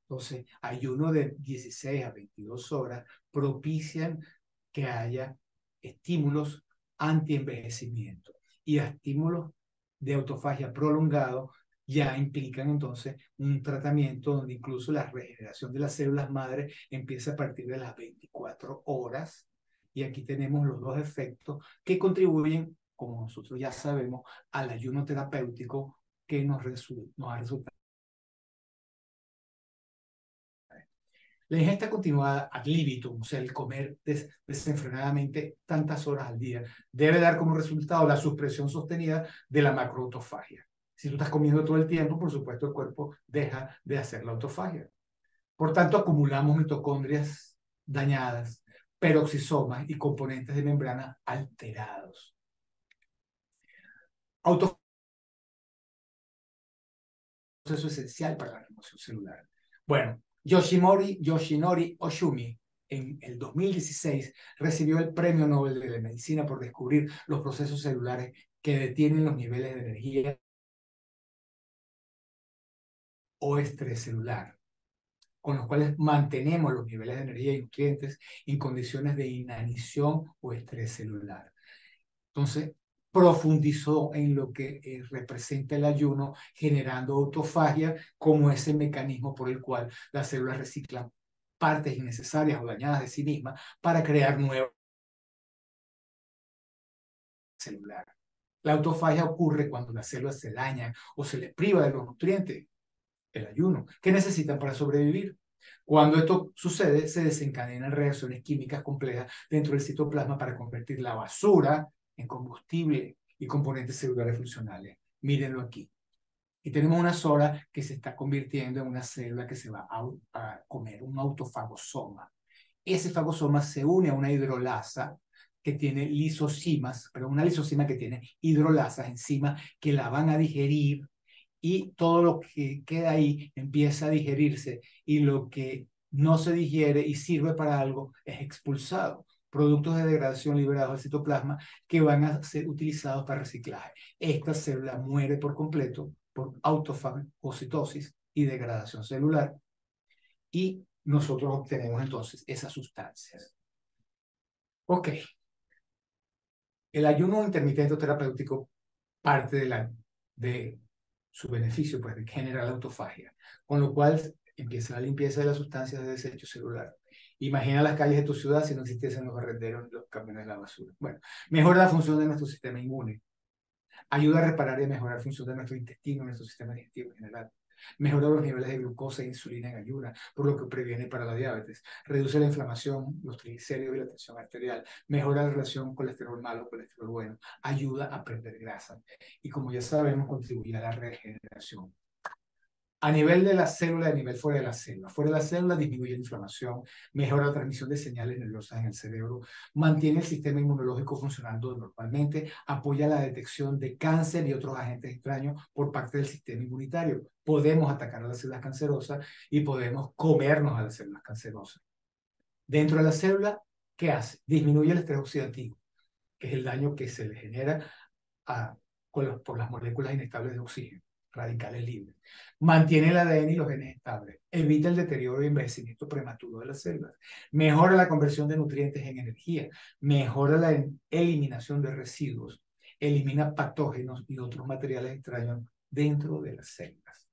Entonces, ayuno de 16 a 22 horas propician que haya estímulos antienvejecimiento y estímulos de autofagia prolongado ya implican entonces un tratamiento donde incluso la regeneración de las células madre empieza a partir de las 24 horas y aquí tenemos los dos efectos que contribuyen, como nosotros ya sabemos, al ayuno terapéutico que nos ha resultado. La ingesta continuada ad libitum, o sea, el comer desenfrenadamente tantas horas al día, debe dar como resultado la supresión sostenida de la macroautofagia. Si tú estás comiendo todo el tiempo, por supuesto, el cuerpo deja de hacer la autofagia. Por tanto, acumulamos mitocondrias dañadas, peroxisomas y componentes de membrana alterados. Autofagia es un proceso esencial para la renovación celular. Bueno, Yoshinori Oshumi en el 2016 recibió el Premio Nobel de la Medicina por descubrir los procesos celulares que detienen los niveles de energía o estrés celular, con los cuales mantenemos los niveles de energía y nutrientes en condiciones de inanición o estrés celular. Entonces, profundizó en lo que representa el ayuno, generando autofagia como ese mecanismo por el cual las células reciclan partes innecesarias o dañadas de sí mismas para crear nuevas celular. La autofagia ocurre cuando las células se dañan o se les priva de los nutrientes, el ayuno, que necesitan para sobrevivir. Cuando esto sucede, se desencadenan reacciones químicas complejas dentro del citoplasma para convertir la basura en combustible y componentes celulares funcionales. Mírenlo aquí. Y tenemos una sola que se está convirtiendo en una célula que se va a comer, un autofagosoma. Ese fagosoma se une a una hidrolasa que tiene lisosimas, pero una lisosima que tiene hidrolasas encima que la van a digerir y todo lo que queda ahí empieza a digerirse y lo que no se digiere y sirve para algo es expulsado. Productos de degradación liberados del citoplasma que van a ser utilizados para reciclaje. Esta célula muere por completo por autofagocitosis y degradación celular y nosotros obtenemos entonces esas sustancias. Ok, el ayuno intermitente terapéutico parte de su beneficio, pues, de generar la autofagia, con lo cual empieza la limpieza de las sustancias de desecho celular. Imagina las calles de tu ciudad si no existiesen los barrenderos ni los camiones de la basura. Bueno, mejora la función de nuestro sistema inmune, ayuda a reparar y a mejorar la función de nuestro intestino, nuestro sistema digestivo en general. Mejora los niveles de glucosa e insulina en ayuna, por lo que previene para la diabetes. Reduce la inflamación, los triglicéridos y la tensión arterial. Mejora la relación colesterol malo, colesterol bueno. Ayuda a perder grasa. Y como ya sabemos, contribuye a la regeneración. A nivel de la célula, a nivel fuera de la célula. Fuera de la célula disminuye la inflamación, mejora la transmisión de señales nerviosas en el cerebro, mantiene el sistema inmunológico funcionando normalmente, apoya la detección de cáncer y otros agentes extraños por parte del sistema inmunitario. Podemos atacar a las células cancerosas y podemos comernos a las células cancerosas. Dentro de la célula, ¿qué hace? Disminuye el estrés oxidativo, que es el daño que se le genera a, por las moléculas inestables de oxígeno, radicales libres. Mantiene el ADN y los genes estables. Evita el deterioro y envejecimiento prematuro de las células. Mejora la conversión de nutrientes en energía. Mejora la eliminación de residuos. Elimina patógenos y otros materiales extraños dentro de las células.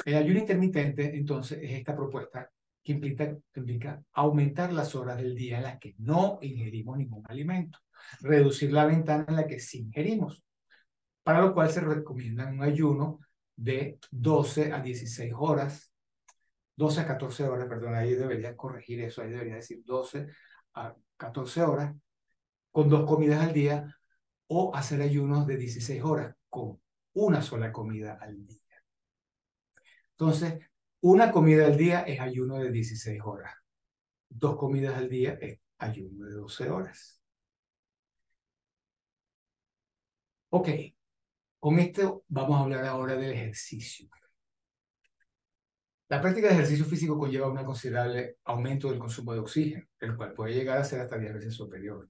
El ayuno intermitente, entonces, es esta propuesta que implica aumentar las horas del día en las que no ingerimos ningún alimento, reducir la ventana en la que sí ingerimos, para lo cual se recomienda un ayuno de 12 a 16 horas, 12 a 14 horas, perdón, ahí debería corregir eso, ahí debería decir 12 a 14 horas, con 2 comidas al día, o hacer ayunos de 16 horas con una sola comida al día. Entonces, una comida al día es ayuno de 16 horas. 2 comidas al día es ayuno de 12 horas. Ok, con esto vamos a hablar ahora del ejercicio. La práctica de ejercicio físico conlleva un considerable aumento del consumo de oxígeno, el cual puede llegar a ser hasta 10 veces superior.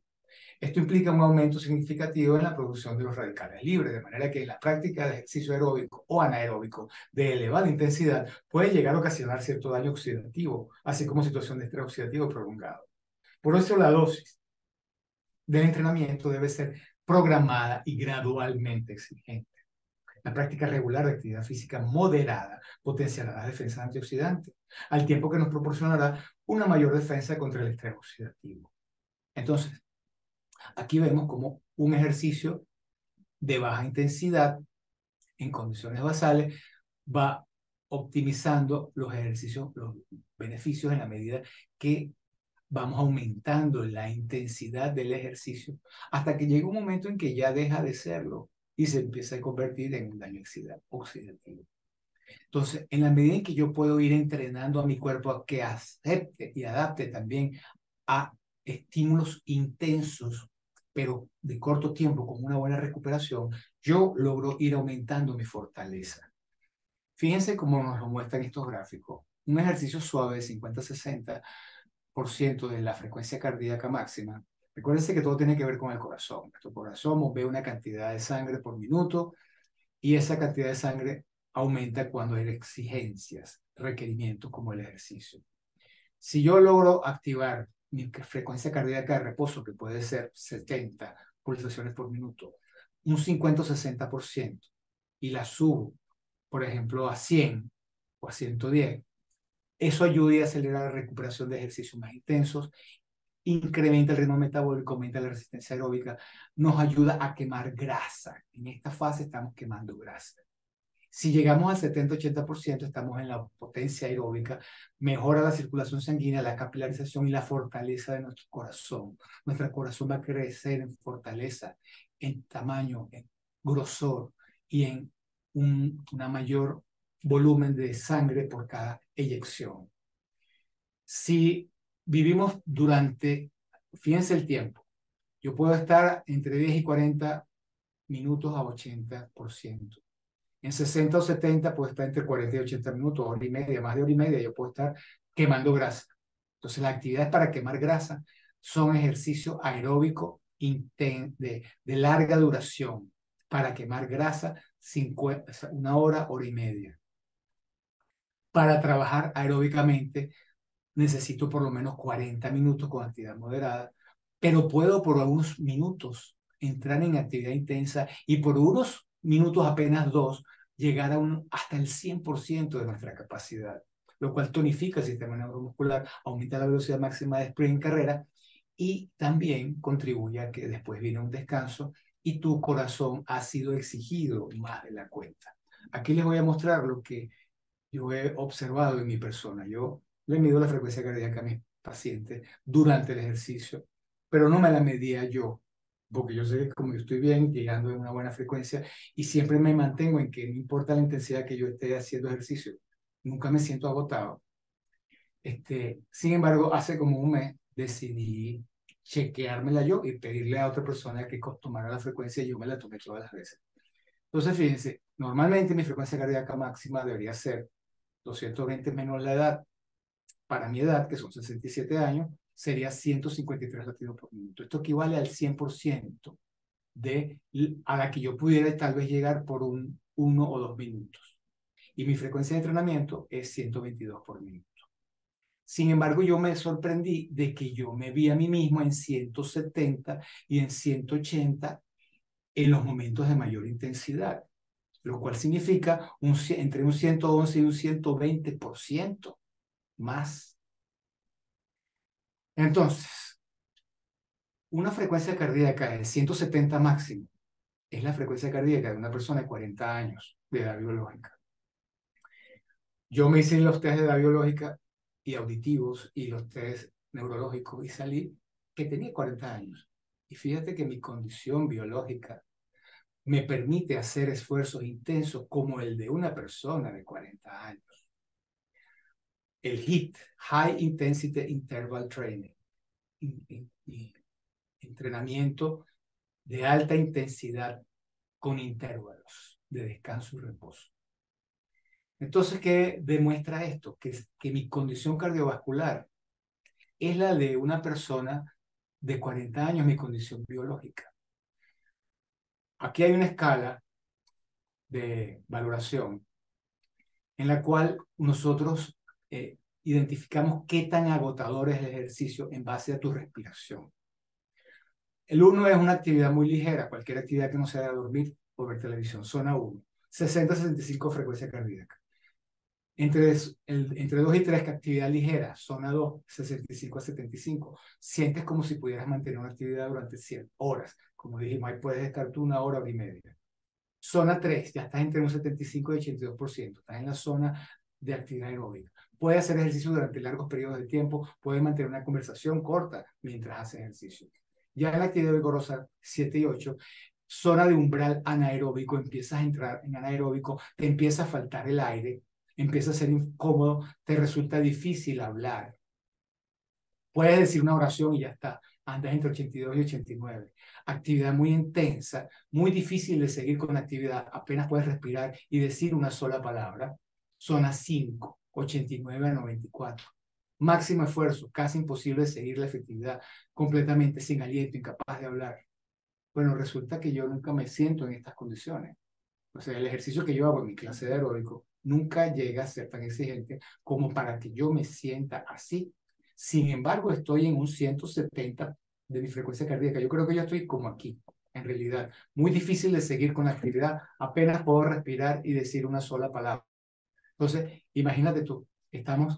Esto implica un aumento significativo en la producción de los radicales libres, de manera que la práctica de ejercicio aeróbico o anaeróbico de elevada intensidad puede llegar a ocasionar cierto daño oxidativo, así como situación de estrés oxidativo prolongado. Por eso la dosis del entrenamiento debe ser programada y gradualmente exigente. La práctica regular de actividad física moderada potenciará las defensas antioxidantes, al tiempo que nos proporcionará una mayor defensa contra el estrés oxidativo. Entonces, aquí vemos como un ejercicio de baja intensidad en condiciones basales va optimizando los ejercicios, los beneficios en la medida que vamos aumentando la intensidad del ejercicio hasta que llega un momento en que ya deja de serlo y se empieza a convertir en un daño oxidativo. Entonces, en la medida en que yo puedo ir entrenando a mi cuerpo a que acepte y adapte también a estímulos intensos, pero de corto tiempo, con una buena recuperación, yo logro ir aumentando mi fortaleza. Fíjense cómo nos lo muestran estos gráficos. Un ejercicio suave de 50-60% de la frecuencia cardíaca máxima. Recuérdense que todo tiene que ver con el corazón. Nuestro corazón mueve una cantidad de sangre por minuto y esa cantidad de sangre aumenta cuando hay exigencias, requerimientos como el ejercicio. Si yo logro activar mi frecuencia cardíaca de reposo, que puede ser 70 pulsaciones por minuto, un 50 o 60%, y la subo, por ejemplo, a 100 o a 110, eso ayuda y acelera la recuperación de ejercicios más intensos, incrementa el ritmo metabólico, aumenta la resistencia aeróbica, nos ayuda a quemar grasa. En esta fase estamos quemando grasa. Si llegamos al 70-80%, estamos en la potencia aeróbica, mejora la circulación sanguínea, la capilarización y la fortaleza de nuestro corazón. Nuestro corazón va a crecer en fortaleza, en tamaño, en grosor y en una mayor volumen de sangre por cada eyección. Si vivimos fíjense el tiempo, yo puedo estar entre 10 y 40 minutos a 80%. En 60 o 70 puedo estar entre 40 y 80 minutos, hora y media, más de hora y media, yo puedo estar quemando grasa. Entonces, las actividades para quemar grasa son ejercicios aeróbicos de larga duración para quemar grasa 1 hora, hora y media. Para trabajar aeróbicamente necesito por lo menos 40 minutos con actividad moderada, pero puedo por unos minutos entrar en actividad intensa y por unos minutos, apenas dos, llegar hasta el 100% de nuestra capacidad, lo cual tonifica el sistema neuromuscular, aumenta la velocidad máxima de sprint en carrera y también contribuye a que después viene un descanso y tu corazón ha sido exigido más de la cuenta. Aquí les voy a mostrar lo que yo he observado en mi persona. Yo le mido la frecuencia cardíaca a mis pacientes durante el ejercicio, pero no me la medía yo. porque yo sé que como yo estoy bien, llegando en una buena frecuencia, y siempre me mantengo en que no importa la intensidad que yo esté haciendo ejercicio, nunca me siento agotado. Sin embargo, hace como un mes decidí chequeármela yo y pedirle a otra persona que tomara la frecuencia y yo me la tomé todas las veces. Entonces, fíjense, normalmente mi frecuencia cardíaca máxima debería ser 220 menos la edad. Para mi edad, que son 67 años, sería 153 latidos por minuto. Esto equivale al 100% a la que yo pudiera tal vez llegar por 1 o 2 minutos. Y mi frecuencia de entrenamiento es 122 por minuto. Sin embargo, yo me sorprendí de que yo me vi a mí mismo en 170 y en 180 en los momentos de mayor intensidad, lo cual significa entre un 111 y un 120% más. Entonces, una frecuencia cardíaca de 170 máximo es la frecuencia cardíaca de una persona de 40 años de edad biológica. Yo me hice los test de edad biológica y auditivos y los test neurológicos y salí que tenía 40 años. Y fíjate que mi condición biológica me permite hacer esfuerzos intensos como el de una persona de 40 años. El HIIT, High Intensity Interval Training, entrenamiento de alta intensidad con intervalos de descanso y reposo. Entonces, ¿qué demuestra esto? Que mi condición cardiovascular es la de una persona de 40 años, mi condición biológica. Aquí hay una escala de valoración en la cual nosotros identificamos qué tan agotador es el ejercicio en base a tu respiración. El 1 es una actividad muy ligera, cualquier actividad que no sea dormir o ver televisión. Zona 1, 60-65 frecuencia cardíaca. Entre 2 y 3, actividad ligera. Zona 2, 65-75. Sientes como si pudieras mantener una actividad durante 100 horas. Como dijimos, ahí puedes estar tú 1 hora, hora y media. Zona 3, ya estás entre un 75 y 82%. Estás en la zona de actividad aeróbica. Puedes hacer ejercicio durante largos periodos de tiempo. Puedes mantener una conversación corta mientras haces ejercicio. Ya en la actividad vigorosa 7 y 8, zona de umbral anaeróbico, empiezas a entrar en anaeróbico, te empieza a faltar el aire, empieza a ser incómodo, te resulta difícil hablar. Puedes decir una oración y ya está. Andas entre 82 y 89. Actividad muy intensa, muy difícil de seguir con la actividad. Apenas puedes respirar y decir una sola palabra. Zona 5, 89 a 94. Máximo esfuerzo, casi imposible de seguir la efectividad, completamente sin aliento, incapaz de hablar. Bueno, resulta que yo nunca me siento en estas condiciones. O sea, el ejercicio que yo hago en mi clase de aeróbico nunca llega a ser tan exigente como para que yo me sienta así. Sin embargo, estoy en un 170 de mi frecuencia cardíaca. Yo creo que yo estoy como aquí, en realidad. Muy difícil de seguir con la actividad. Apenas puedo respirar y decir una sola palabra. Entonces, imagínate tú, estamos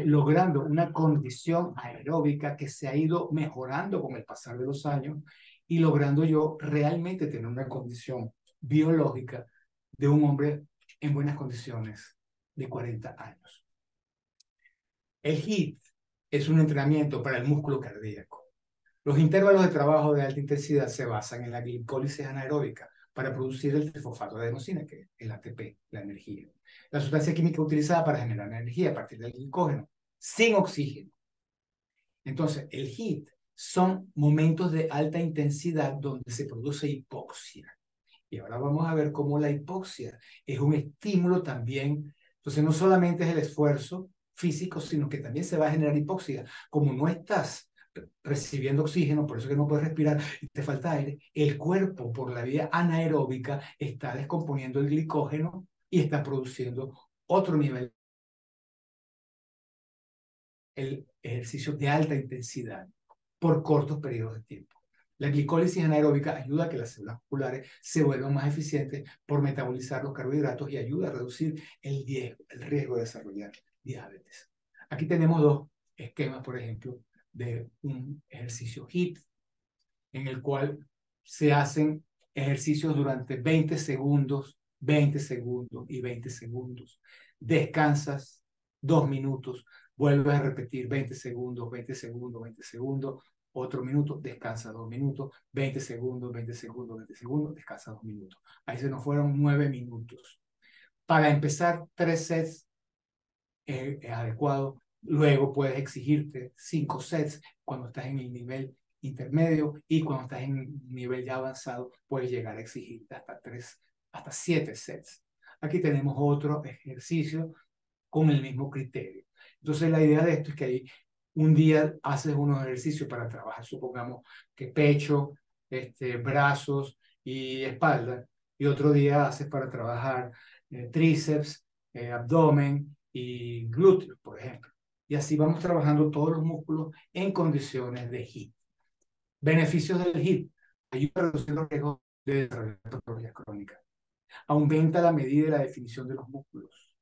logrando una condición aeróbica que se ha ido mejorando con el pasar de los años y logrando yo realmente tener una condición biológica de un hombre en buenas condiciones de 40 años. El HIIT es un entrenamiento para el músculo cardíaco. Los intervalos de trabajo de alta intensidad se basan en la glicólisis anaeróbica para producir el trifosfato de adenosina, que es el ATP, la energía. La sustancia química utilizada para generar energía a partir del glicógeno, sin oxígeno. Entonces, el HIIT son momentos de alta intensidad donde se produce hipoxia. Y ahora vamos a ver cómo la hipoxia es un estímulo también. Entonces, no solamente es el esfuerzo físico, sino que también se va a generar hipoxia. Como no estás recibiendo oxígeno, por eso que no puedes respirar y te falta aire, el cuerpo por la vía anaeróbica está descomponiendo el glicógeno y está produciendo otro nivel, el ejercicio de alta intensidad por cortos periodos de tiempo. La glicólisis anaeróbica ayuda a que las células musculares se vuelvan más eficientes por metabolizar los carbohidratos y ayuda a reducir el riesgo de desarrollar diabetes. Aquí tenemos 2 esquemas, por ejemplo, de un ejercicio HIIT, en el cual se hacen ejercicios durante 20 segundos, 20 segundos y 20 segundos. Descansas 2 minutos, vuelves a repetir 20 segundos, 20 segundos, 20 segundos, otro minuto, descansa 2 minutos, 20 segundos, 20 segundos, 20 segundos, descansa 2 minutos. Ahí se nos fueron 9 minutos. Para empezar, 3 sets es adecuado. Luego puedes exigirte 5 sets cuando estás en el nivel intermedio, y cuando estás en un nivel ya avanzado puedes llegar a exigirte hasta 7 sets. Aquí tenemos otro ejercicio con el mismo criterio. Entonces la idea de esto es que ahí un día haces unos ejercicios para trabajar, supongamos que pecho, brazos y espalda, y otro día haces para trabajar tríceps, abdomen y glúteos, por ejemplo. Y así vamos trabajando todos los músculos en condiciones de HIIT. Beneficios del HIIT: ayuda a reducir los riesgos de desarrollar patologías crónicas. Aumenta la medida y la definición de los músculos.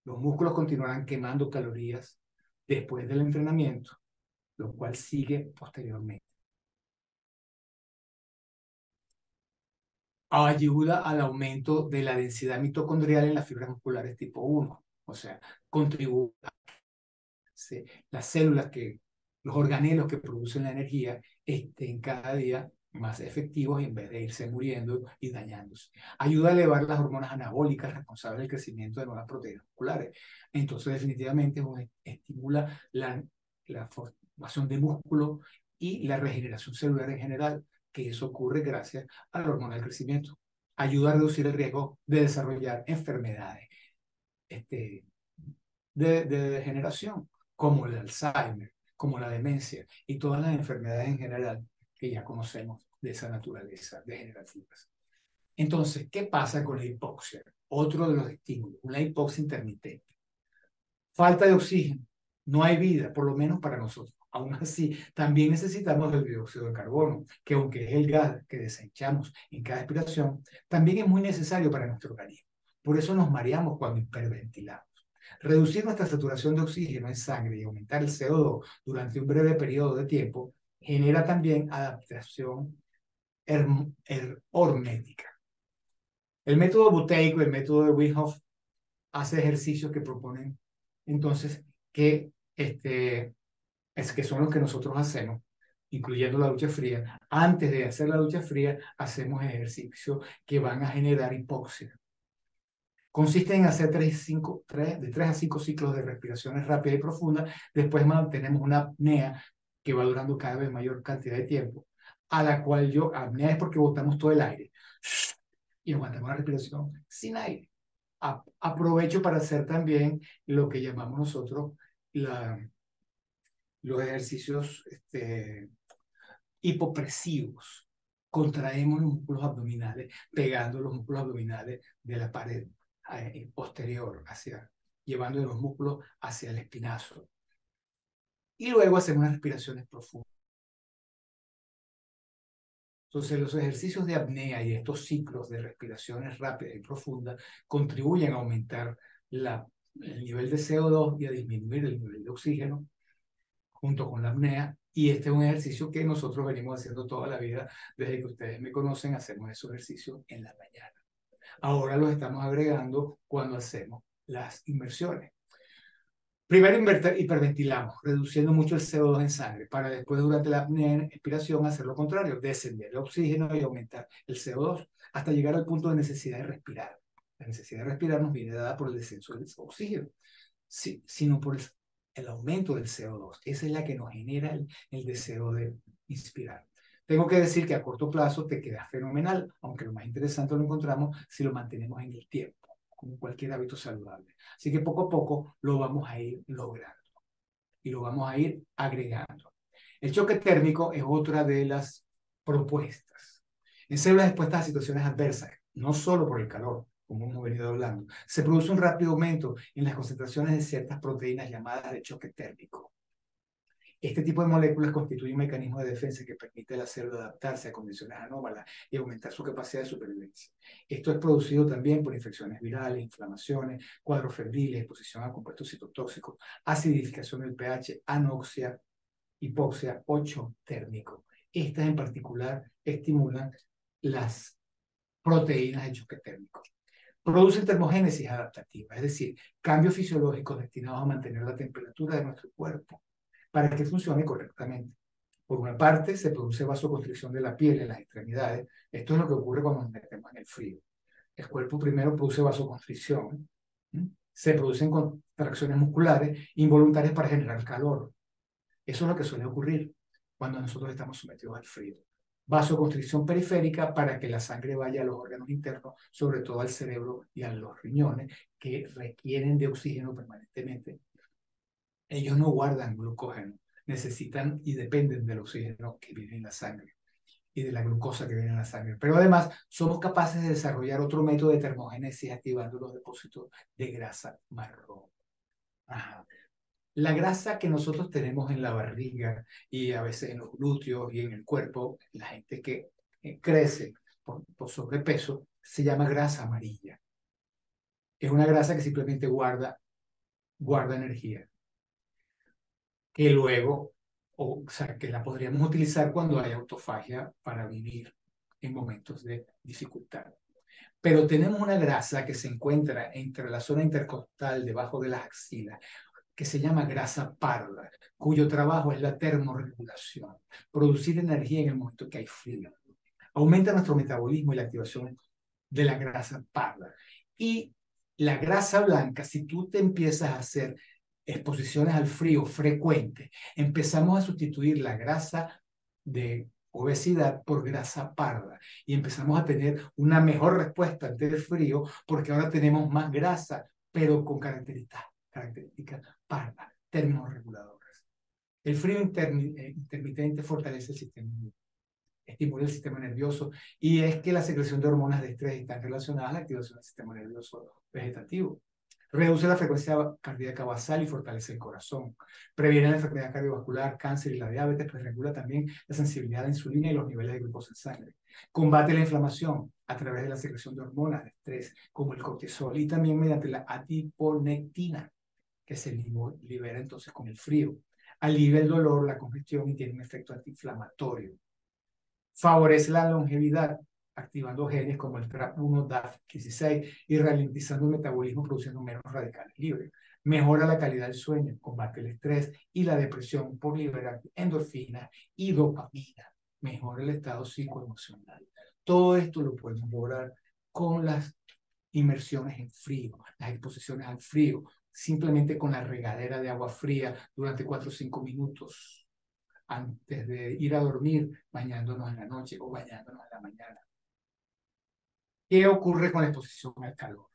Los músculos continuarán quemando calorías después del entrenamiento, lo cual sigue posteriormente. Ayuda al aumento de la densidad mitocondrial en las fibras musculares tipo 1. O sea, contribuye a que las células, los organelos que producen la energía, estén cada día más efectivos en vez de irse muriendo y dañándose. Ayuda a elevar las hormonas anabólicas responsables del crecimiento de nuevas proteínas musculares. Entonces, definitivamente, estimula la formación de músculo y la regeneración celular en general, que eso ocurre gracias a la hormona del crecimiento. Ayuda a reducir el riesgo de desarrollar enfermedades de degeneración, como el Alzheimer, como la demencia y todas las enfermedades en general que ya conocemos de esa naturaleza degenerativas. Entonces, ¿qué pasa con la hipoxia? Otro de los estímulos, una hipoxia intermitente. Falta de oxígeno, no hay vida, por lo menos para nosotros. Aún así, también necesitamos el dióxido de carbono, que aunque es el gas que desechamos en cada expiración, también es muy necesario para nuestro organismo. Por eso nos mareamos cuando hiperventilamos. Reducir nuestra saturación de oxígeno en sangre y aumentar el CO2 durante un breve periodo de tiempo genera también adaptación hormética. El método buteico, el método de Wim Hof, hace ejercicios que proponen entonces que son los que nosotros hacemos, incluyendo la ducha fría. Antes de hacer la ducha fría, hacemos ejercicios que van a generar hipoxia. Consiste en hacer de 3 a 5 ciclos de respiraciones rápidas y profundas. Después mantenemos una apnea que va durando cada vez mayor cantidad de tiempo, a la cual apnea es porque botamos todo el aire y aguantamos la respiración sin aire. Aprovecho para hacer también lo que llamamos nosotros los ejercicios hipopresivos. Contraemos los músculos abdominales, pegando los músculos abdominales de la pared posterior, llevando los músculos hacia el espinazo. Y luego hacemos unas respiraciones profundas. Entonces, los ejercicios de apnea y estos ciclos de respiraciones rápidas y profundas contribuyen a aumentar el nivel de CO2 y a disminuir el nivel de oxígeno junto con la apnea. Y este es un ejercicio que nosotros venimos haciendo toda la vida. Desde que ustedes me conocen, hacemos esos ejercicios en la mañana. Ahora los estamos agregando cuando hacemos las inmersiones. Primero hiperventilamos, reduciendo mucho el CO2 en sangre, para después, durante la expiración, hacer lo contrario, descender el oxígeno y aumentar el CO2 hasta llegar al punto de necesidad de respirar. La necesidad de respirar nos viene dada por el descenso del oxígeno, sino por el aumento del CO2. Esa es la que nos genera el deseo de inspirar. Tengo que decir que a corto plazo te queda fenomenal, aunque lo más interesante lo encontramos si lo mantenemos en el tiempo, como cualquier hábito saludable. Así que poco a poco lo vamos a ir logrando y lo vamos a ir agregando. El choque térmico es otra de las propuestas. En células expuestas a situaciones adversas, no solo por el calor, como hemos venido hablando, se produce un rápido aumento en las concentraciones de ciertas proteínas llamadas de choque térmico. Este tipo de moléculas constituye un mecanismo de defensa que permite a la célula adaptarse a condiciones anómalas y aumentar su capacidad de supervivencia. Esto es producido también por infecciones virales, inflamaciones, cuadros febriles, exposición a compuestos citotóxicos, acidificación del pH, anoxia, hipoxia o shock térmico. Estas en particular estimulan las proteínas de choque térmico. Producen termogénesis adaptativa, es decir, cambios fisiológicos destinados a mantener la temperatura de nuestro cuerpo para que funcione correctamente. Por una parte, se produce vasoconstricción de la piel en las extremidades. Esto es lo que ocurre cuando nos metemos en el frío. El cuerpo primero produce vasoconstricción. Se producen contracciones musculares involuntarias para generar calor. Eso es lo que suele ocurrir cuando nosotros estamos sometidos al frío. Vasoconstricción periférica para que la sangre vaya a los órganos internos, sobre todo al cerebro y a los riñones, que requieren de oxígeno permanentemente. Ellos no guardan glucógeno, necesitan y dependen del oxígeno que viene en la sangre y de la glucosa que viene en la sangre. Pero además somos capaces de desarrollar otro método de termogénesis activando los depósitos de grasa marrón. Ajá. La grasa que nosotros tenemos en la barriga y a veces en los glúteos y en el cuerpo, la gente que crece por sobrepeso, se llama grasa amarilla. Es una grasa que simplemente guarda energía, que luego, o sea, que la podríamos utilizar cuando hay autofagia para vivir en momentos de dificultad. Pero tenemos una grasa que se encuentra entre la zona intercostal, debajo de las axilas, que se llama grasa parda, cuyo trabajo es la termorregulación, producir energía en el momento que hay frío. Aumenta nuestro metabolismo y la activación de la grasa parda. Y la grasa blanca, si tú te empiezas a hacer exposiciones al frío frecuentes, empezamos a sustituir la grasa de obesidad por grasa parda y empezamos a tener una mejor respuesta ante el frío porque ahora tenemos más grasa, pero con características pardas, termorreguladoras. El frío intermitente fortalece el sistema inmune, estimula el sistema nervioso y es que la secreción de hormonas de estrés están relacionadas a la activación del sistema nervioso vegetativo. Reduce la frecuencia cardíaca basal y fortalece el corazón. Previene la enfermedad cardiovascular, cáncer y la diabetes, pues regula también la sensibilidad a la insulina y los niveles de glucosa en sangre. Combate la inflamación a través de la secreción de hormonas de estrés, como el cortisol, y también mediante la adiponectina, que se libera entonces con el frío. Alivia el dolor, la congestión y tiene un efecto antiinflamatorio. Favorece la longevidad, activando genes como el TRAP1, DAF16 y ralentizando el metabolismo produciendo menos radicales libres. Mejora la calidad del sueño, combate el estrés y la depresión por liberar endorfina y dopamina. Mejora el estado psicoemocional. Todo esto lo podemos lograr con las inmersiones en frío, las exposiciones al frío, simplemente con la regadera de agua fría durante 4 o 5 minutos antes de ir a dormir, bañándonos en la noche o bañándonos en la mañana. ¿Qué ocurre con la exposición al calor?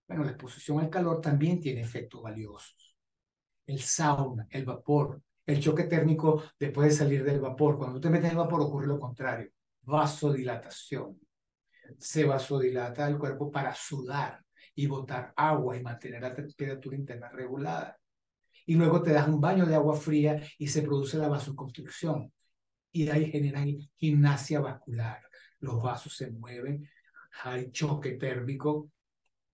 Bueno, la exposición al calor también tiene efectos valiosos. El sauna, el vapor, el choque térmico después de salir del vapor. Cuando te metes en el vapor ocurre lo contrario, vasodilatación. Se vasodilata el cuerpo para sudar y botar agua y mantener la temperatura interna regulada. Y luego te das un baño de agua fría y se produce la vasoconstricción. Y de ahí genera gimnasia vascular. Los vasos se mueven, hay choque térmico,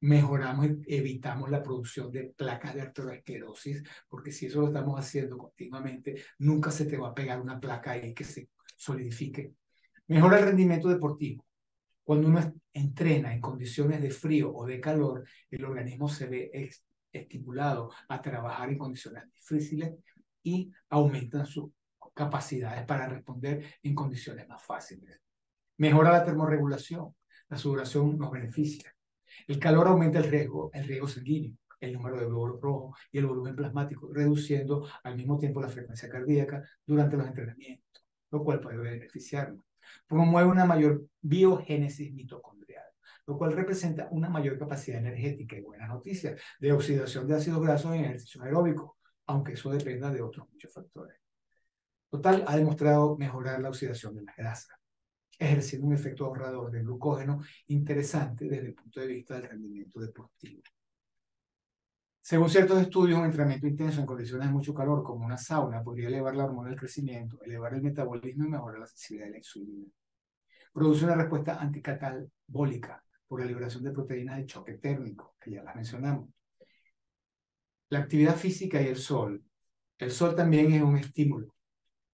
mejoramos, evitamos la producción de placas de arteriosclerosis, porque si eso lo estamos haciendo continuamente, nunca se te va a pegar una placa ahí que se solidifique. Mejora el rendimiento deportivo. Cuando uno entrena en condiciones de frío o de calor, el organismo se ve estimulado a trabajar en condiciones difíciles y aumentan sus capacidades para responder en condiciones más fáciles. Mejora la termorregulación. La sudoración nos beneficia. El calor aumenta el riesgo sanguíneo, el número de glóbulos rojos y el volumen plasmático, reduciendo al mismo tiempo la frecuencia cardíaca durante los entrenamientos, lo cual puede beneficiarnos. Promueve una mayor biogénesis mitocondrial, lo cual representa una mayor capacidad energética y buenas noticias de oxidación de ácidos grasos en ejercicio aeróbico, aunque eso dependa de otros muchos factores. Total, ha demostrado mejorar la oxidación de las grasas, ejerciendo un efecto ahorrador de glucógeno interesante desde el punto de vista del rendimiento deportivo. Según ciertos estudios, un entrenamiento intenso en condiciones de mucho calor, como una sauna, podría elevar la hormona del crecimiento, elevar el metabolismo y mejorar la sensibilidad de la insulina. Produce una respuesta anticatabólica por la liberación de proteínas de choque térmico, que ya las mencionamos. La actividad física y el sol. El sol también es un estímulo.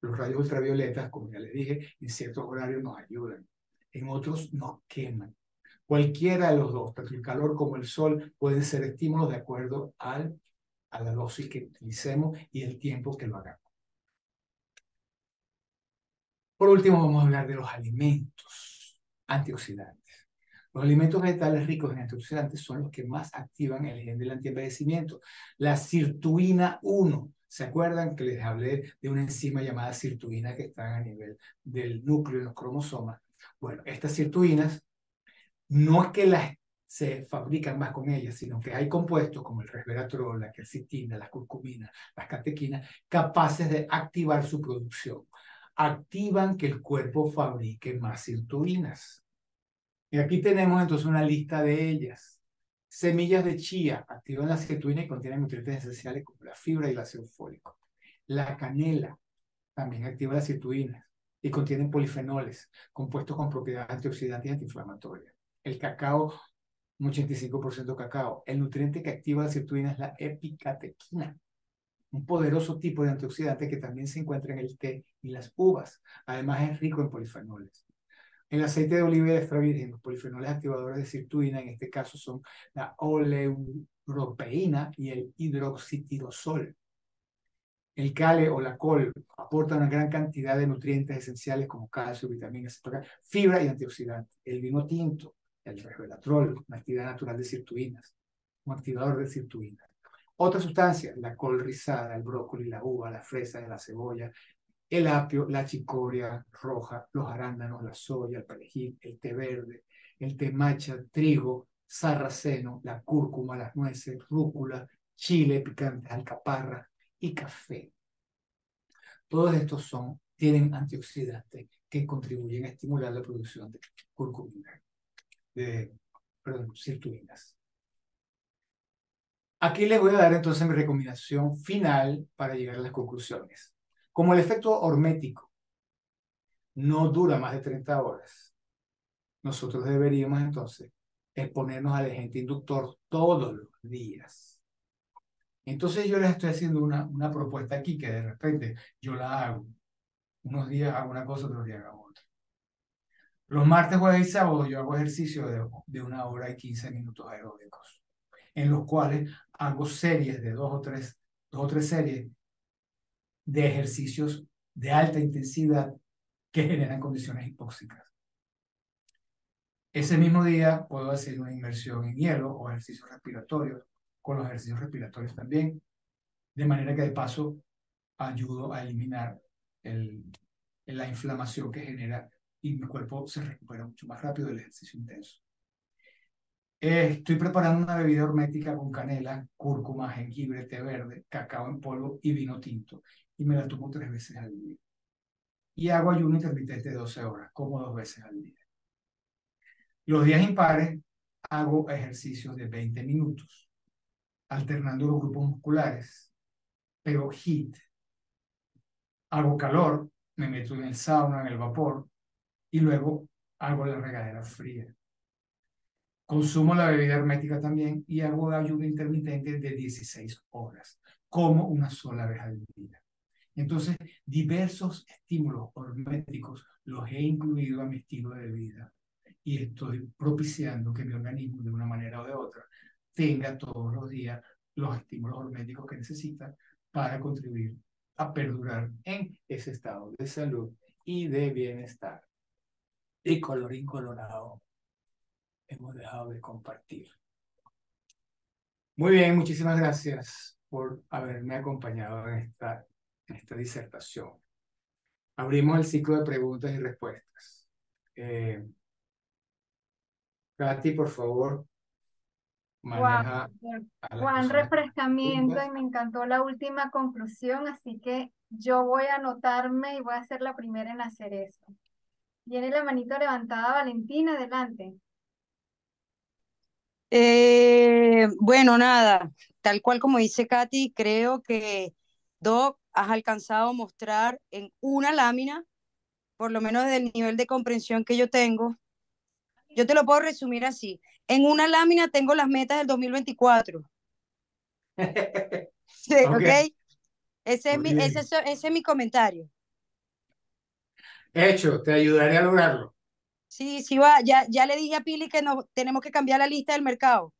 Los rayos ultravioletas, como ya les dije, en ciertos horarios nos ayudan, en otros nos queman. Cualquiera de los dos, tanto el calor como el sol, pueden ser estímulos de acuerdo a la dosis que utilicemos y el tiempo que lo hagamos. Por último, vamos a hablar de los alimentos antioxidantes. Los alimentos vegetales ricos en antioxidantes son los que más activan el gen del antienvejecimiento. La sirtuina 1. ¿Se acuerdan que les hablé de una enzima llamada sirtuina que está a nivel del núcleo en los cromosomas? Bueno, estas sirtuinas no es que las se fabrican más con ellas, sino que hay compuestos como el resveratrol, la quercetina, las curcuminas, las catequinas, capaces de activar su producción. Activan que el cuerpo fabrique más sirtuinas. Y aquí tenemos entonces una lista de ellas. Semillas de chía activan la sirtuina y contienen nutrientes esenciales como la fibra y el ácido fólico. La canela también activa las sirtuinas y contienen polifenoles, compuestos con propiedades antioxidantes y antiinflamatorias. El cacao, un 85% cacao. El nutriente que activa la sirtuina es la epicatequina, un poderoso tipo de antioxidante que también se encuentra en el té y las uvas. Además es rico en polifenoles. El aceite de oliva extra virgen, los polifenoles activadores de sirtuina, en este caso son la oleuropeína y el hidroxitirosol. El cale o la col aporta una gran cantidad de nutrientes esenciales como calcio, vitaminas, fibra y antioxidantes. El vino tinto, el resveratrol, una actividad natural de sirtuinas, un activador de sirtuinas. Otras sustancias, la col rizada, el brócoli, la uva, la fresa, la cebolla, el apio, la chicoria roja, los arándanos, la soya, el perejil, el té verde, el té matcha, trigo, sarraceno, la cúrcuma, las nueces, rúcula, chile picante, alcaparra y café. Todos estos tienen antioxidantes que contribuyen a estimular la producción de curcumina, perdón, sirtuinas. Aquí les voy a dar entonces mi recomendación final para llegar a las conclusiones. Como el efecto hormético no dura más de 30 horas, nosotros deberíamos entonces exponernos al agente inductor todos los días. Entonces yo les estoy haciendo una propuesta aquí que de repente yo la hago. Unos días hago una cosa, otros días hago otra. Los martes, jueves y sábados yo hago ejercicio de 1 hora y 15 minutos aeróbicos, en los cuales hago series de dos o tres series de ejercicios de alta intensidad que generan condiciones hipóxicas. Ese mismo día puedo hacer una inmersión en hielo o ejercicios respiratorios, con los ejercicios respiratorios también, de manera que de paso ayudo a eliminar la inflamación que genera y mi cuerpo se recupera mucho más rápido del ejercicio intenso. Estoy preparando una bebida hormética con canela, cúrcuma, jengibre, té verde, cacao en polvo y vino tinto, y me la tomo 3 veces al día. Y hago ayuno intermitente de 12 horas, como 2 veces al día. Los días impares hago ejercicios de 20 minutos, alternando los grupos musculares, pero HIIT. Hago calor, me meto en el sauna, en el vapor, y luego hago la regadera fría. Consumo la bebida hermética también y hago ayuno intermitente de 16 horas, como una sola vez al día. Entonces, diversos estímulos horméticos los he incluido a mi estilo de vida y estoy propiciando que mi organismo, de una manera o de otra, tenga todos los días los estímulos horméticos que necesita para contribuir a perdurar en ese estado de salud y de bienestar. Y colorín colorado, hemos dejado de compartir. Muy bien, muchísimas gracias por haberme acompañado en esta disertación. Abrimos el ciclo de preguntas y respuestas. Katy, por favor, Wow, maneja a las Juan, personas que refrescamiento y preguntas. me encantó la última conclusión, así que yo voy a anotarme y voy a ser la primera en hacer eso. Tiene la manito levantada Valentina, adelante. Bueno, nada, tal cual como dice Katy, creo que Doc has alcanzado a mostrar en una lámina, por lo menos del nivel de comprensión que yo tengo. Yo te lo puedo resumir así. En una lámina tengo las metas del 2024. Sí, Ok, ¿ok? Ese es muy bien. ese es mi comentario. Hecho, te ayudaré a lograrlo. Sí, sí va. Ya le dije a Pili que nos tenemos que cambiar la lista del mercado.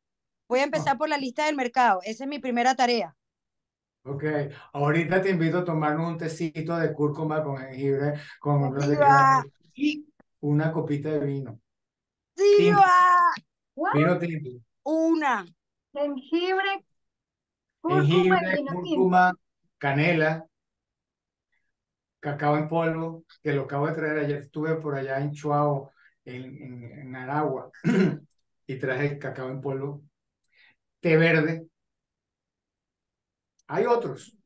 Voy a empezar por la lista del mercado. Esa es mi primera tarea. Ok, ahorita te invito a tomarnos un tecito de cúrcuma con jengibre, con no sé qué, ¡Diva! y una copita de vino. Tinto, ¡Diva! ¿What? vino tinto. Una. Jengibre, cúrcuma y Jengibre, vino tinto. cúrcuma, canela, cacao en polvo, que lo acabo de traer ayer. Estuve por allá en Chuao, en Aragua, y traje el cacao en polvo, té verde. Hay otros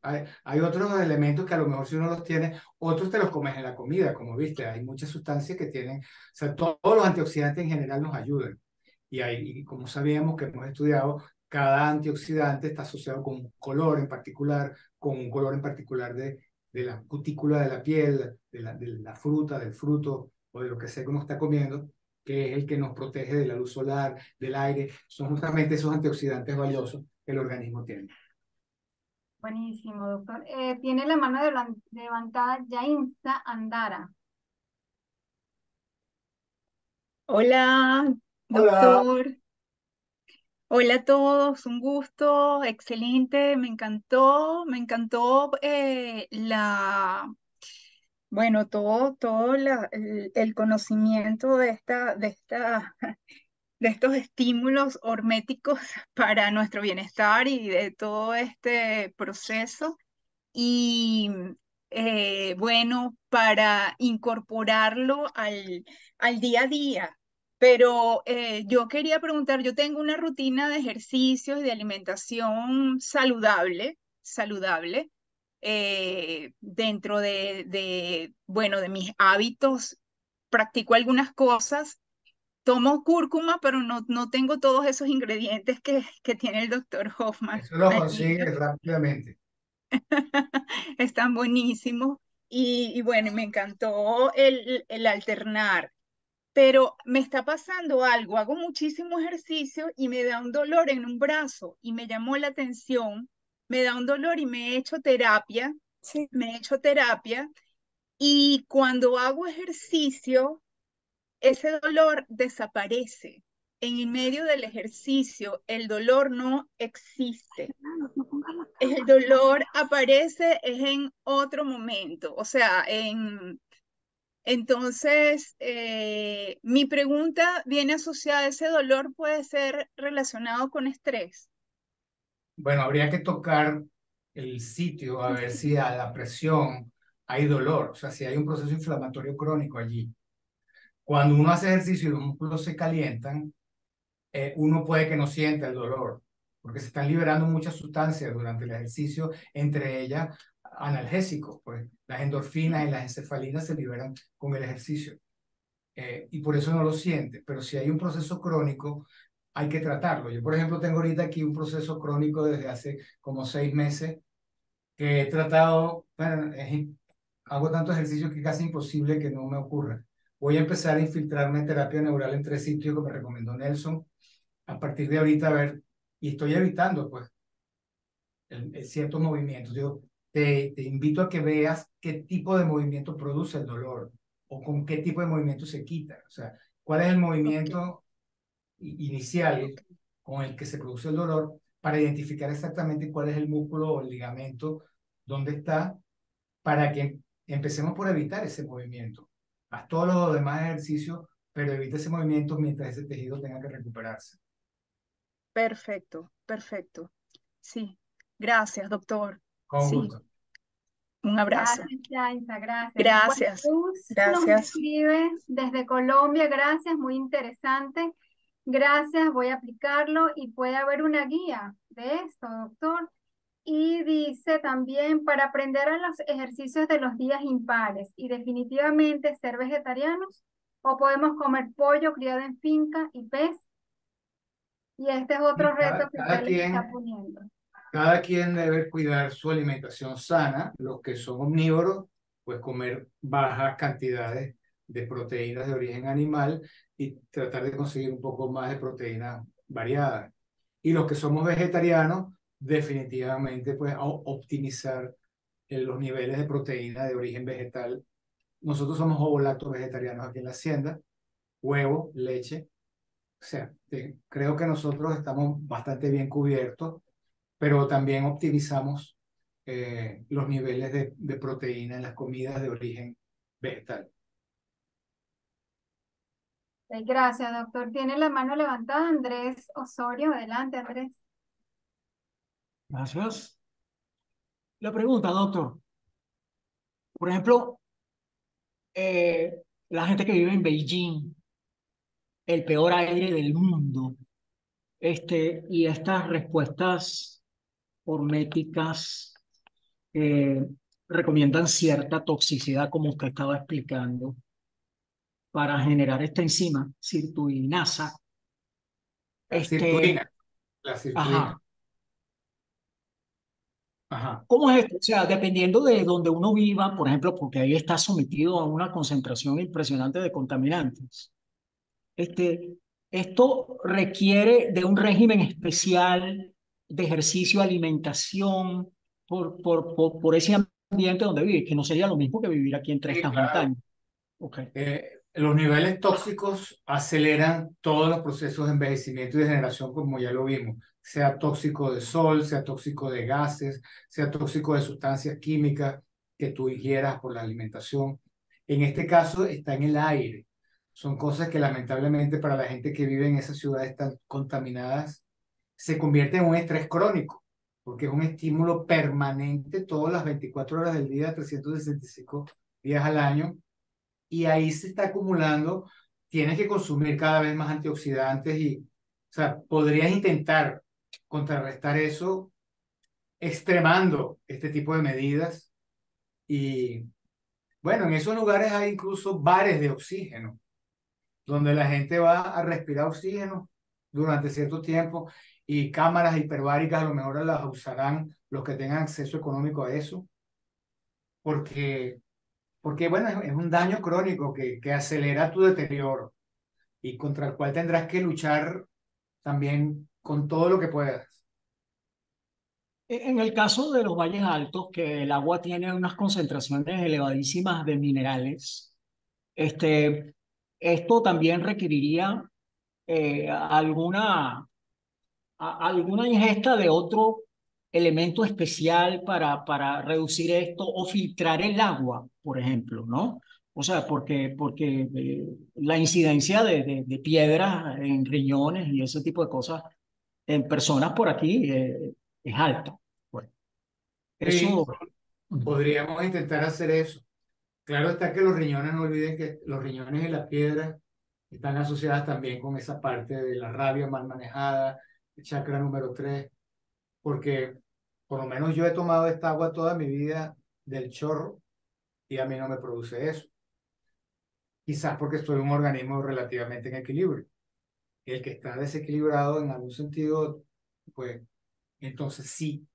elementos que a lo mejor si uno los tiene, otros te los comes en la comida, como viste, hay muchas sustancias que tienen, o sea, todos los antioxidantes en general nos ayudan. Y como sabíamos que hemos estudiado, cada antioxidante está asociado con un color en particular, con un color en particular de la cutícula de la piel, de la fruta, del fruto o de lo que sea que uno está comiendo, que es el que nos protege de la luz solar, del aire. Son justamente esos antioxidantes valiosos que el organismo tiene. Buenísimo, doctor. Tiene la mano levantada Yainza Andara. Hola, Hola. doctor. Hola a todos, un gusto, excelente, me encantó bueno, el conocimiento de estos estímulos horméticos para nuestro bienestar y de todo este proceso. Y bueno, para incorporarlo al día a día. Pero yo quería preguntar, yo tengo una rutina de ejercicios y de alimentación saludable, dentro bueno, de mis hábitos, practico algunas cosas, tomo cúrcuma, pero no tengo todos esos ingredientes que tiene el doctor Hoffman Eso lo allí. consigues rápidamente. Están buenísimos y bueno, me encantó el alternar, pero me está pasando algo, hago muchísimo ejercicio y me da un dolor en un brazo y me llamó la atención, me da un dolor y Sí. me he hecho terapia y cuando hago ejercicio, ese dolor desaparece. En el medio del ejercicio, el dolor no existe. El dolor aparece es en otro momento, o sea, entonces mi pregunta viene asociada, ¿ese dolor puede ser relacionado con estrés? Bueno, habría que tocar el sitio a ver si a la presión hay dolor, o sea, si hay un proceso inflamatorio crónico allí. Cuando uno hace ejercicio y los músculos se calientan, uno puede que no sienta el dolor, porque se están liberando muchas sustancias durante el ejercicio, entre ellas analgésicos, pues las endorfinas y las encefalinas se liberan con el ejercicio. Y por eso no lo siente. Pero si hay un proceso crónico, hay que tratarlo. Yo, por ejemplo, tengo ahorita aquí un proceso crónico desde hace como 6 meses que he tratado, bueno, hago tanto ejercicio que es casi imposible que no me ocurra. Voy a empezar a infiltrarme en terapia neural en 3 sitios que me recomendó Nelson. A partir de ahorita, a ver, y estoy evitando, pues, ciertos movimientos. Yo te invito a que veas qué tipo de movimiento produce el dolor o con qué tipo de movimiento se quita. O sea, cuál es el Ok, movimiento inicial ok, con el que se produce el dolor para identificar exactamente cuál es el músculo o el ligamento, dónde está, para que empecemos por evitar ese movimiento. Haz todos los demás ejercicios, pero evita ese movimiento mientras ese tejido tenga que recuperarse. perfecto, perfecto. Sí, gracias, doctor. Con Sí, gusto. un abrazo. Gracias, Yainza, gracias. Bueno, Gracias, Luz nos gracias. escribe desde Colombia, gracias, muy interesante. Gracias, voy a aplicarlo y puede haber una guía de esto, doctor. Y dice también para aprender a los ejercicios de los días impares y definitivamente ser vegetarianos o podemos comer pollo criado en finca y pez. Y este es otro Y reto que cada usted les está quien poniendo. Cada quien debe cuidar su alimentación sana. Los que son omnívoros, pues comer bajas cantidades de proteínas de origen animal y tratar de conseguir un poco más de proteínas variadas. Y los que somos vegetarianos, definitivamente, pues optimizar los niveles de proteína de origen vegetal. Nosotros somos ovo-lacto vegetarianos aquí en la hacienda, huevo, leche. O sea, creo que nosotros estamos bastante bien cubiertos, pero también optimizamos los niveles de proteína en las comidas de origen vegetal. Gracias, doctor. Tiene la mano levantada Andrés Osorio. Adelante, Andrés. Gracias. La pregunta, doctor. Por ejemplo, la gente que vive en Beijing, el peor aire del mundo, y estas respuestas horméticas eh, recomiendan cierta toxicidad, como usted estaba explicando, para generar esta enzima, sirtuinasa. La Este, sirtuina, la sirtuina. ajá. Ajá. ¿Cómo es esto? O sea, dependiendo de donde uno viva, por ejemplo, porque ahí está sometido a una concentración impresionante de contaminantes. Este, esto requiere de un régimen especial de ejercicio, alimentación, por ese ambiente donde vive, que no sería lo mismo que vivir aquí entre Sí, estas claro. montañas. Okay. Los niveles tóxicos aceleran todos los procesos de envejecimiento y degeneración, como ya lo vimos, sea tóxico de sol, sea tóxico de gases, sea tóxico de sustancias químicas que tú ingieras por la alimentación. En este caso está en el aire. Son cosas que lamentablemente para la gente que vive en esas ciudades tan contaminadas se convierte en un estrés crónico, porque es un estímulo permanente todas las 24 horas del día, 365 días al año, y ahí se está acumulando. Tienes que consumir cada vez más antioxidantes y, o sea, podrías intentar contrarrestar eso extremando este tipo de medidas. Y bueno, en esos lugares hay incluso bares de oxígeno, donde la gente va a respirar oxígeno durante cierto tiempo, y cámaras hiperbáricas a lo mejor las usarán los que tengan acceso económico a eso, porque, porque bueno, es un daño crónico que acelera tu deterioro y contra el cual tendrás que luchar también con todo lo que puedas. En el caso de los valles altos, que el agua tiene unas concentraciones elevadísimas de minerales, este, esto también requeriría alguna ingesta de otro elemento especial para reducir esto o filtrar el agua, por ejemplo, ¿no? O sea, porque la incidencia de piedras en riñones y ese tipo de cosas en personas por aquí es alta. Bueno, Sí, eso. podríamos intentar hacer eso. Claro está que los riñones, no olviden que los riñones y la piedra están asociadas también con esa parte de la rabia mal manejada, el chakra número 3, porque por lo menos yo he tomado esta agua toda mi vida del chorro y a mí no me produce eso. Quizás porque estoy un organismo relativamente en equilibrio. El que está desequilibrado en algún sentido, pues entonces sí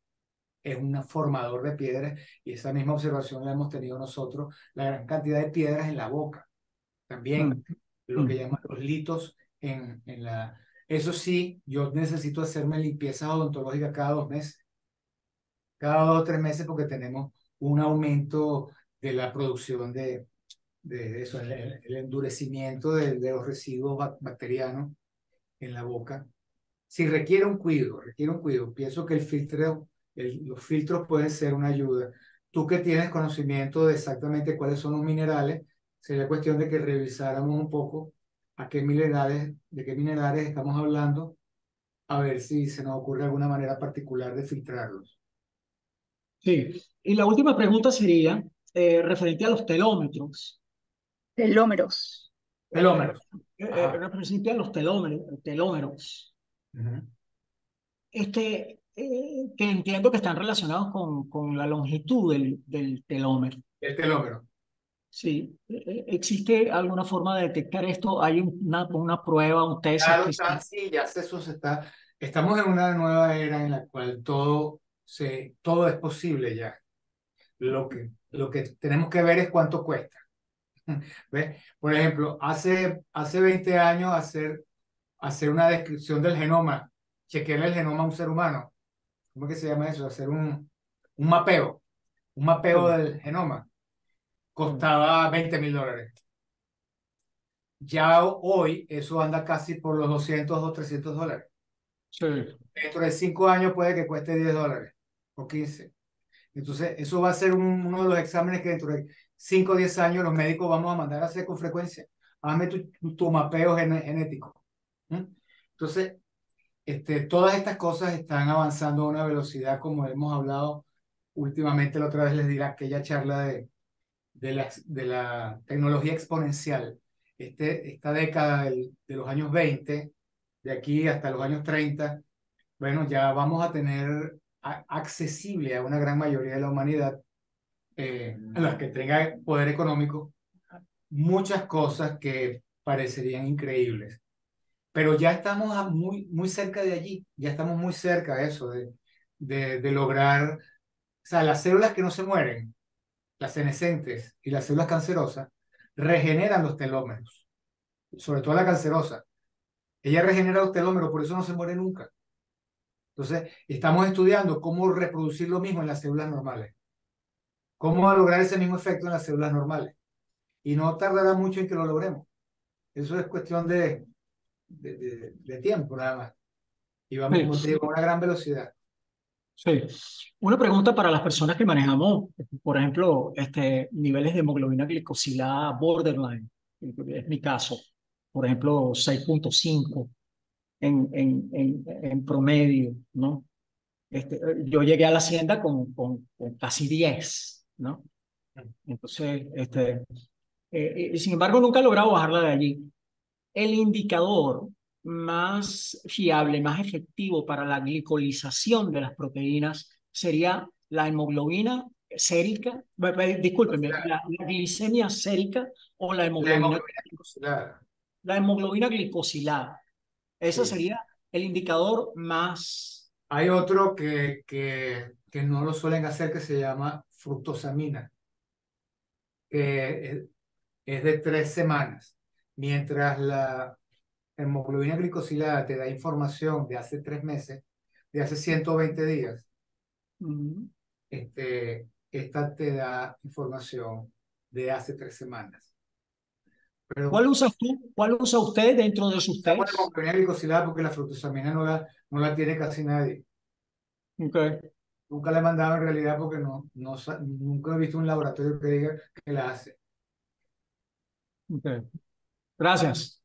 es un formador de piedras, y esa misma observación la hemos tenido nosotros, la gran cantidad de piedras en la boca, también Mm, lo que mm. llaman los litos en la... Eso sí, yo necesito hacerme limpieza odontológica cada 2 meses, cada 2 o 3 meses, porque tenemos un aumento de la producción de eso, el endurecimiento de los residuos bacterianos en la boca. Si requiere un cuidado, requiere un cuidado. Pienso que los filtros pueden ser una ayuda. Tú que tienes conocimiento de exactamente cuáles son los minerales, sería cuestión de que revisáramos un poco de qué minerales estamos hablando, a ver si se nos ocurre alguna manera particular de filtrarlos. Sí. Y la última pregunta sería referente a los telómetros. Telómeros. Telómeros. Ajá. Referente a los telómeros. Ujú. Que entiendo que están relacionados con la longitud del telómero. El telómero. Sí. ¿Existe alguna forma de detectar esto? ¿Hay una prueba, un test Claro está, específico? sí, ya eso se está. Estamos en una nueva era en la cual todo es posible ya. Lo que tenemos que ver es cuánto cuesta. ¿Ves? Por ejemplo, hace 20 años hacer una descripción del genoma, chequear el genoma a un ser humano. ¿Cómo que se llama eso? Hacer un mapeo Sí, del genoma. sí, Costaba $20,000. Ya hoy eso anda casi por los 200 o $300. sí. Dentro de 5 años puede que cueste $10 o 15. Entonces, eso va a ser uno de los exámenes que dentro de 5 o 10 años los médicos vamos a mandar a hacer con frecuencia. Hazme tu mapeo genético. ¿Mm? Entonces, todas estas cosas están avanzando a una velocidad, como hemos hablado últimamente, la otra vez les di aquella charla de la tecnología exponencial. Esta década de los años 20, de aquí hasta los años 30, bueno, ya vamos a tener accesible a una gran mayoría de la humanidad, a las que tenga poder económico, muchas cosas que parecerían increíbles. Pero ya estamos muy, muy cerca de allí, ya estamos muy cerca de eso, de lograr, o sea, las células que no se mueren, las senescentes y las células cancerosas, regeneran los telómeros, sobre todo la cancerosa. Ella regenera los telómeros, por eso no se muere nunca. Entonces, estamos estudiando cómo reproducir lo mismo en las células normales, cómo lograr ese mismo efecto en las células normales. Y no tardará mucho en que lo logremos. Eso es cuestión de tiempo, nada más. Y vamos, como te Sí, digo, a una gran velocidad. sí. Una pregunta para las personas que manejamos, por ejemplo, niveles de hemoglobina glicosilada borderline, es mi caso, por ejemplo, 6,5 en promedio, ¿no? Yo llegué a la hacienda con casi 10, ¿no? Entonces, sin embargo, nunca he logrado bajarla de allí. El indicador más fiable, más efectivo para la glicolización de las proteínas sería la hemoglobina sérica, O discúlpeme, sea, la glicemia sérica o la hemoglobina glicosilada. la hemoglobina glicosilada. Ese Sí. sería el indicador más... Hay otro que no lo suelen hacer que se llama fructosamina, que es de 3 semanas, mientras la hemoglobina glicosilada te da información de hace 3 meses, de hace 120 días. mm, Esta te da información de hace 3 semanas. Pero ¿Cuál usas tú? ¿Cuál usa usted dentro de sus usamos la test? hemoglobina glicosilada porque la fructosamina no la tiene casi nadie. Okay, Nunca la he mandado en realidad porque nunca he visto un laboratorio que diga que la hace. okay. Gracias.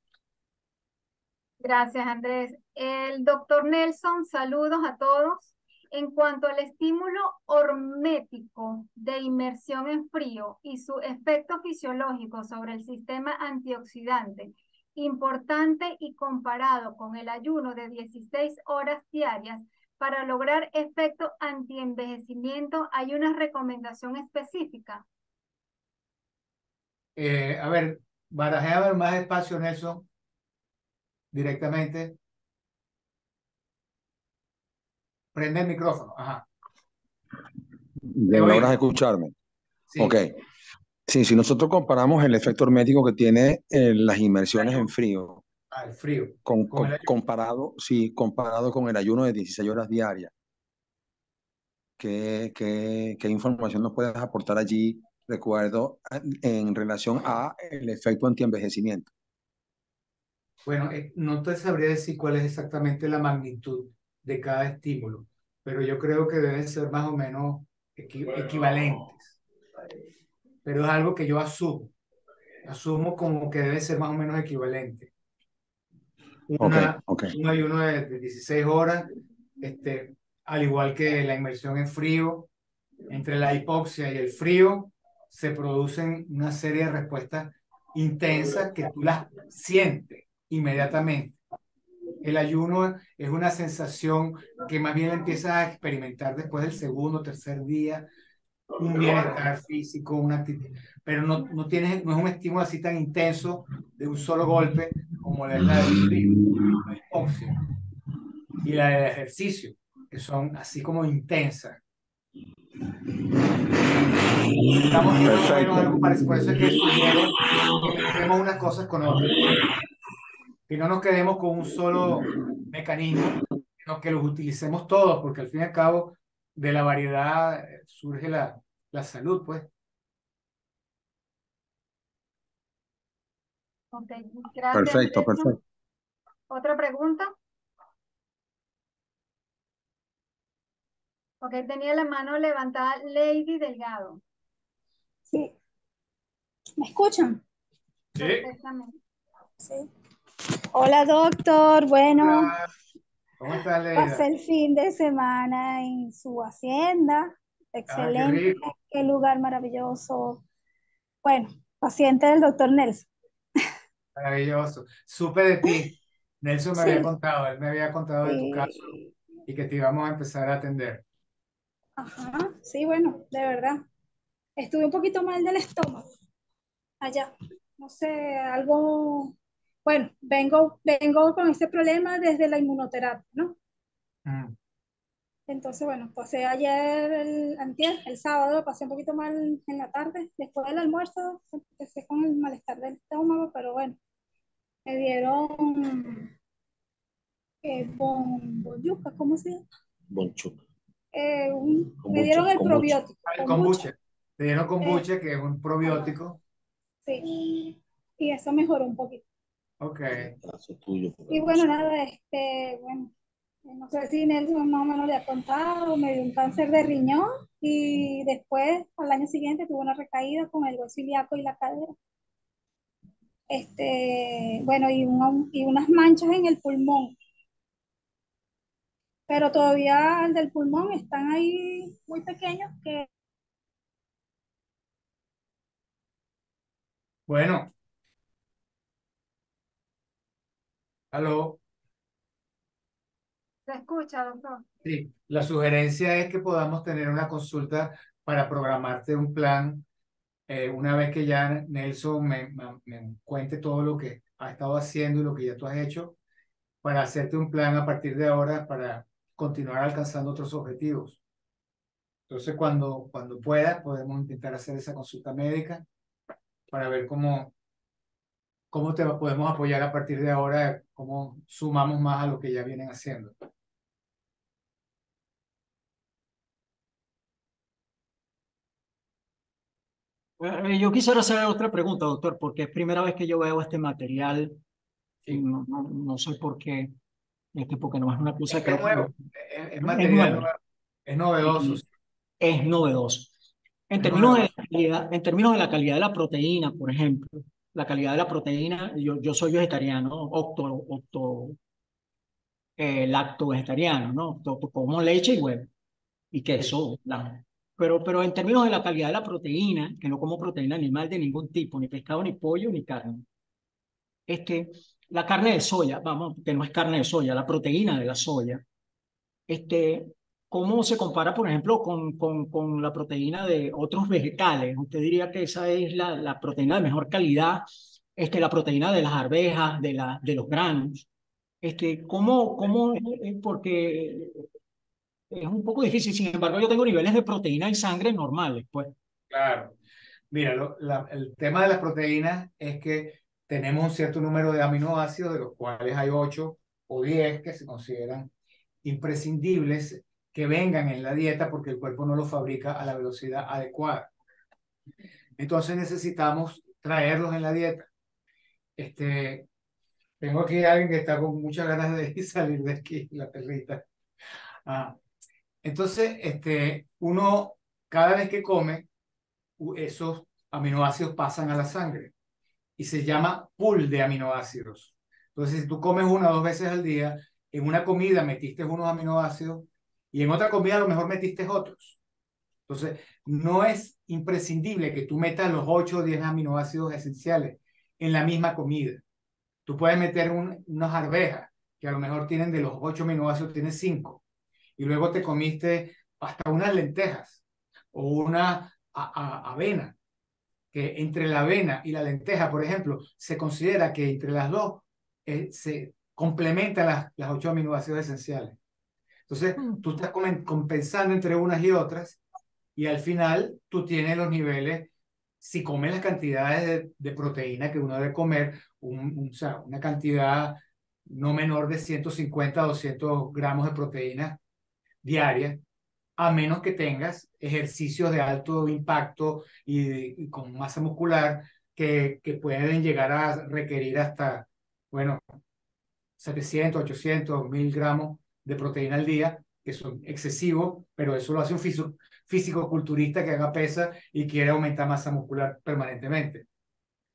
Gracias, Andrés. El doctor Nelson, saludos a todos. En cuanto al estímulo hormético de inmersión en frío y su efecto fisiológico sobre el sistema antioxidante, importante y comparado con el ayuno de 16 horas diarias, para lograr efecto antienvejecimiento, ¿hay una recomendación específica? A ver, barajéame más espacio, Nelson, directamente. Prende el micrófono. Ajá. Te Bien, logras oigo. escucharme. Ok. Sí. Sí, si nosotros comparamos el efecto hermético que tiene las inmersiones en Ayuno. frío, El frío. con- Con el con- ayuno. comparado, sí, comparado con el ayuno de 16 horas diarias, ¿qué información nos puedes aportar allí, recuerdo, en relación a el efecto antienvejecimiento? Bueno, no te sabría decir cuál es exactamente la magnitud de cada estímulo, pero yo creo que deben ser más o menos equivalentes. Pero es algo que yo asumo. Asumo como que debe ser más o menos equivalente. Ok, Una, ok, un ayuno de 16 horas, al igual que la inmersión en frío, entre la hipoxia y el frío, se producen una serie de respuestas intensas que tú las sientes inmediatamente. El ayuno es una sensación que más bien la empiezas a experimentar después del segundo o tercer día, un bienestar físico, pero no es un estímulo así tan intenso de un solo golpe como es la del frío, la hipoxia y la del ejercicio, que son así como intensas. Estamos viendo más o menos perfecto. algo parecido, por eso es que sugiero que mezclemos unas cosas con otras, que no nos quedemos con un solo mecanismo, sino que los utilicemos todos, porque al fin y al cabo de la variedad surge la salud, pues. Ok, gracias, Perfecto, Nelson. perfecto. ¿Otra pregunta? Ok, tenía la mano levantada Lady Delgado. Sí, ¿me escuchan? Sí. Perfectamente. Sí. Hola, doctor. Bueno, Hola, ¿cómo estás, pasé Leida? el fin de semana en su hacienda. Ah, qué Excelente, rico, qué lugar maravilloso. Bueno, paciente del doctor Nelson. maravilloso. Supe de ti. Nelson me había Sí, contado, él me había contado de tu caso sí. y que te íbamos a empezar a atender. Ajá, sí, bueno, de verdad. Estuve un poquito mal del estómago allá. No sé, algo. Bueno, vengo con este problema desde la inmunoterapia, ¿no? Mm. Entonces, bueno, pasé ayer, antier, el sábado, pasé un poquito mal en la tarde. Después del almuerzo, empecé con el malestar del estómago, pero bueno, me dieron yuca, ¿cómo se llama? Bonchuc. Me dieron el Kombucha. probiótico, Ah, el kombucha. kombucha. Te dieron Eh, kombucha, que es un ajá, probiótico. sí, y eso mejoró un poquito. Ok. El caso tuyo, porque Y no bueno, sé. nada, bueno, no sé si Nelson más o menos le ha contado, me dio un cáncer de riñón y después, al año siguiente, tuve una recaída con el hueso ilíaco y la cadera. Bueno, y unas manchas en el pulmón, pero todavía el del pulmón están ahí muy pequeños que Bueno, aló. ¿Se escucha, doctor? Sí, la sugerencia es que podamos tener una consulta para programarte un plan una vez que ya Nelson me cuente todo lo que ha estado haciendo y lo que ya tú has hecho, para hacerte un plan a partir de ahora para continuar alcanzando otros objetivos. Entonces, cuando puedas, podemos intentar hacer esa consulta médica para ver cómo podemos apoyar a partir de ahora, cómo sumamos más a lo que ya vienen haciendo. Yo quisiera hacer otra pregunta, doctor, porque es primera vez que yo veo este material. Sí. No sé por qué, porque no es una cosa Es que que es nuevo, es es material nuevo nuevo, es novedoso. y es novedoso. Es novedoso. En términos de la calidad de la proteína, por ejemplo, la calidad de la proteína, yo soy vegetariano, lacto vegetariano, ¿no? Como leche y huevo y Sí. queso blanco. Pero en términos de la calidad de la proteína, que no como proteína animal de ningún tipo, ni pescado, ni pollo, ni carne. Este, la carne de soya, vamos, que no es carne de soya, la proteína de la soya, este, ¿cómo se compara, por ejemplo, con la proteína de otros vegetales? Usted diría que esa es la proteína de mejor calidad, la proteína de las arvejas, de los granos. Porque es un poco difícil, sin embargo, yo tengo niveles de proteína en sangre normales, pues. Claro. Mira, el tema de las proteínas es que tenemos un cierto número de aminoácidos, de los cuales hay 8 o 10 que se consideran imprescindibles que vengan en la dieta porque el cuerpo no los fabrica a la velocidad adecuada. Entonces necesitamos traerlos en la dieta. Este, tengo aquí a alguien que está con muchas ganas de salir de aquí, la perrita. Ah, entonces, uno, cada vez que come, esos aminoácidos pasan a la sangre y se llama pool de aminoácidos. Entonces, si tú comes 1 o 2 veces al día, en una comida metiste unos aminoácidos y en otra comida a lo mejor metiste otros. Entonces, no es imprescindible que tú metas los 8 o 10 aminoácidos esenciales en la misma comida. Tú puedes meter unas arvejas que a lo mejor tienen de los 8 aminoácidos, tienes 5. Y luego te comiste hasta unas lentejas o una avena, que entre la avena y la lenteja, por ejemplo, se considera que entre las dos se complementan las 8 aminoácidos esenciales. Entonces, tú estás compensando entre unas y otras y al final tú tienes los niveles, si comes las cantidades de proteína que uno debe comer, o sea, una cantidad no menor de 150 a 200 gramos de proteína diaria, a menos que tengas ejercicios de alto impacto y con masa muscular que pueden llegar a requerir hasta, bueno, 700, 800, 1000 gramos de proteína al día, que son excesivos, pero eso lo hace un físico-culturista que haga pesa y quiere aumentar masa muscular permanentemente.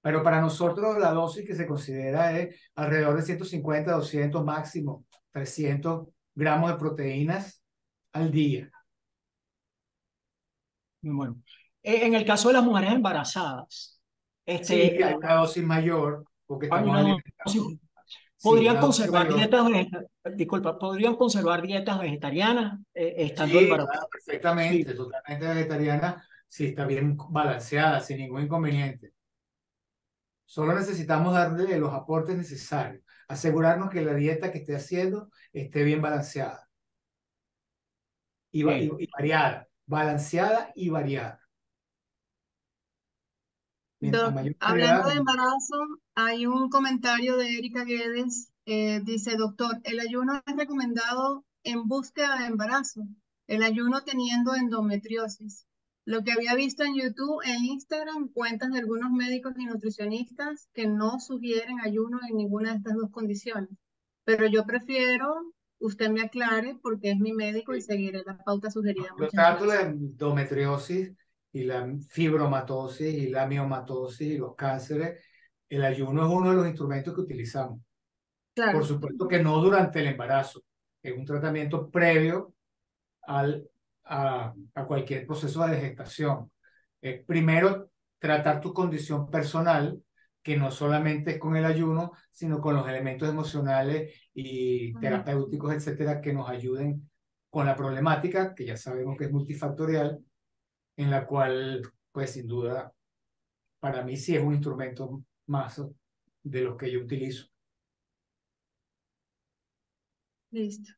Pero para nosotros la dosis que se considera es alrededor de 150, 200 máximo, 300 gramos de proteínas al día. Bueno, en el caso de las mujeres embarazadas, Sí, hay una dosis mayor porque hay estamos una alimentando. dosis- Sí, podrían una dosis conservar mayor. disculpa, podrían conservar dietas vegetarianas estando Sí, embarazadas. claro, perfectamente, Sí, totalmente vegetariana, si está bien balanceada, sin ningún inconveniente. Solo necesitamos darle los aportes necesarios, asegurarnos que la dieta que esté haciendo esté bien balanceada bien. y variada, balanceada y variada. A mayor Hablando variedad, de embarazo, hay un comentario de Erika Guedes, dice, doctor, el ayuno es recomendado en búsqueda de embarazo, el ayuno teniendo endometriosis. Lo que había visto en YouTube e Instagram, cuentas de algunos médicos y nutricionistas que no sugieren ayuno en ninguna de estas dos condiciones. Pero yo prefiero, usted me aclare, porque es mi médico y seguiré la pauta sugerida. yo Muchas trato la gracias. endometriosis y la fibromatosis y la miomatosis y los cánceres. El ayuno es uno de los instrumentos que utilizamos. Por Claro, supuesto que no durante el embarazo, es un tratamiento previo a cualquier proceso de gestación. Primero, tratar tu condición personal, que no solamente es con el ayuno, sino con los elementos emocionales y terapéuticos, etcétera, que nos ayuden con la problemática, que ya sabemos que es multifactorial, en la cual, pues sin duda, para mí sí es un instrumento más de los que yo utilizo. listo.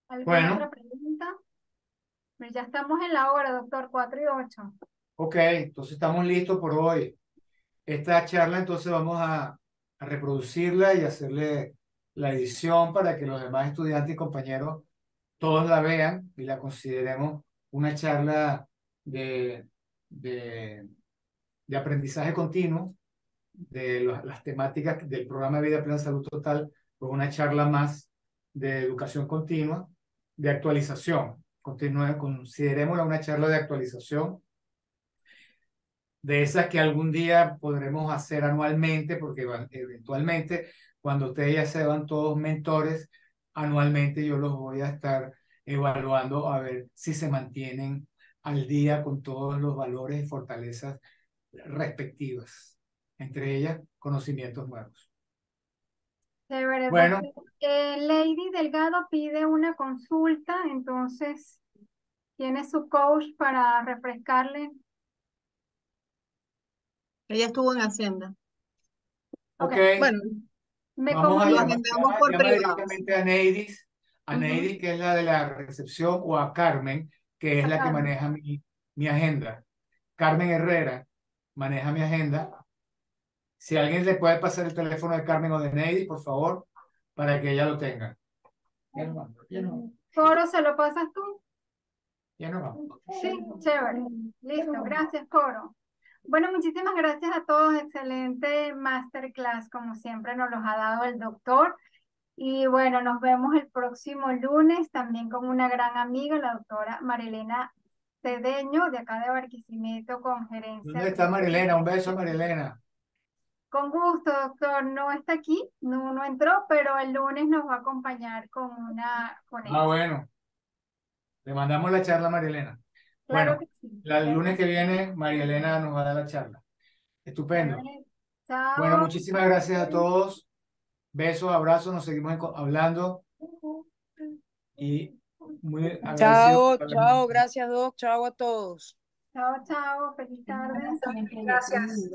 ¿Alguna Bueno, otra pregunta? Pues ya estamos en la hora, doctor, 4:08. ok, entonces estamos listos por hoy. Esta charla entonces vamos a reproducirla y hacerle la edición para que los demás estudiantes y compañeros todos la vean y la consideremos una charla de, de, de aprendizaje continuo de las temáticas del programa de Vida Plena Salud Total, pues una charla más de educación continua, de actualización. Considerémosla una charla de actualización de esas que algún día podremos hacer anualmente, porque eventualmente, cuando ustedes ya sean todos mentores, anualmente yo los voy a estar evaluando a ver si se mantienen al día con todos los valores y fortalezas respectivas, entre ellas conocimientos nuevos. Chévere, Bueno, doctor. Lady Delgado pide una consulta, entonces tiene su coach para refrescarle. Ella estuvo en Hacienda. ok, Ok, Bueno, me vamos a lo comunico. agendamos por llama privado. directamente a Ujú. Neidis, que es la de la recepción, o a Carmen, que es la que Acá. maneja mi agenda. Carmen Herrera maneja mi agenda. Si alguien le puede pasar el teléfono de Carmen o de Neidis, por favor, para que ella lo tenga. Ya no vamos, ya no vamos, Coro, ¿se lo pasas tú? ya no vamos. Sí, chévere. Listo, gracias, Coro. Bueno, muchísimas gracias a todos. Excelente masterclass, como siempre nos los ha dado el doctor. Y bueno, nos vemos el próximo lunes también con una gran amiga, la doctora Marilena Cedeño, de acá de Barquisimeto, con gerencia ¿Dónde está administrativa. Marilena? Un beso, Marilena. Con gusto, doctor. No está aquí, no entró, pero el lunes nos va a acompañar con una Ah, ponencia. bueno, le mandamos la charla a Marilena. Claro Bueno, que sí. el lunes que viene, María Elena nos va a dar la charla. Estupendo. Chévere. Bueno, Chao. muchísimas gracias a todos. Besos, abrazos, nos seguimos hablando y muy agradecido Chao, por habernos. chao, gracias, Doc, chao a todos. Chao, chao. Feliz tarde. Gracias.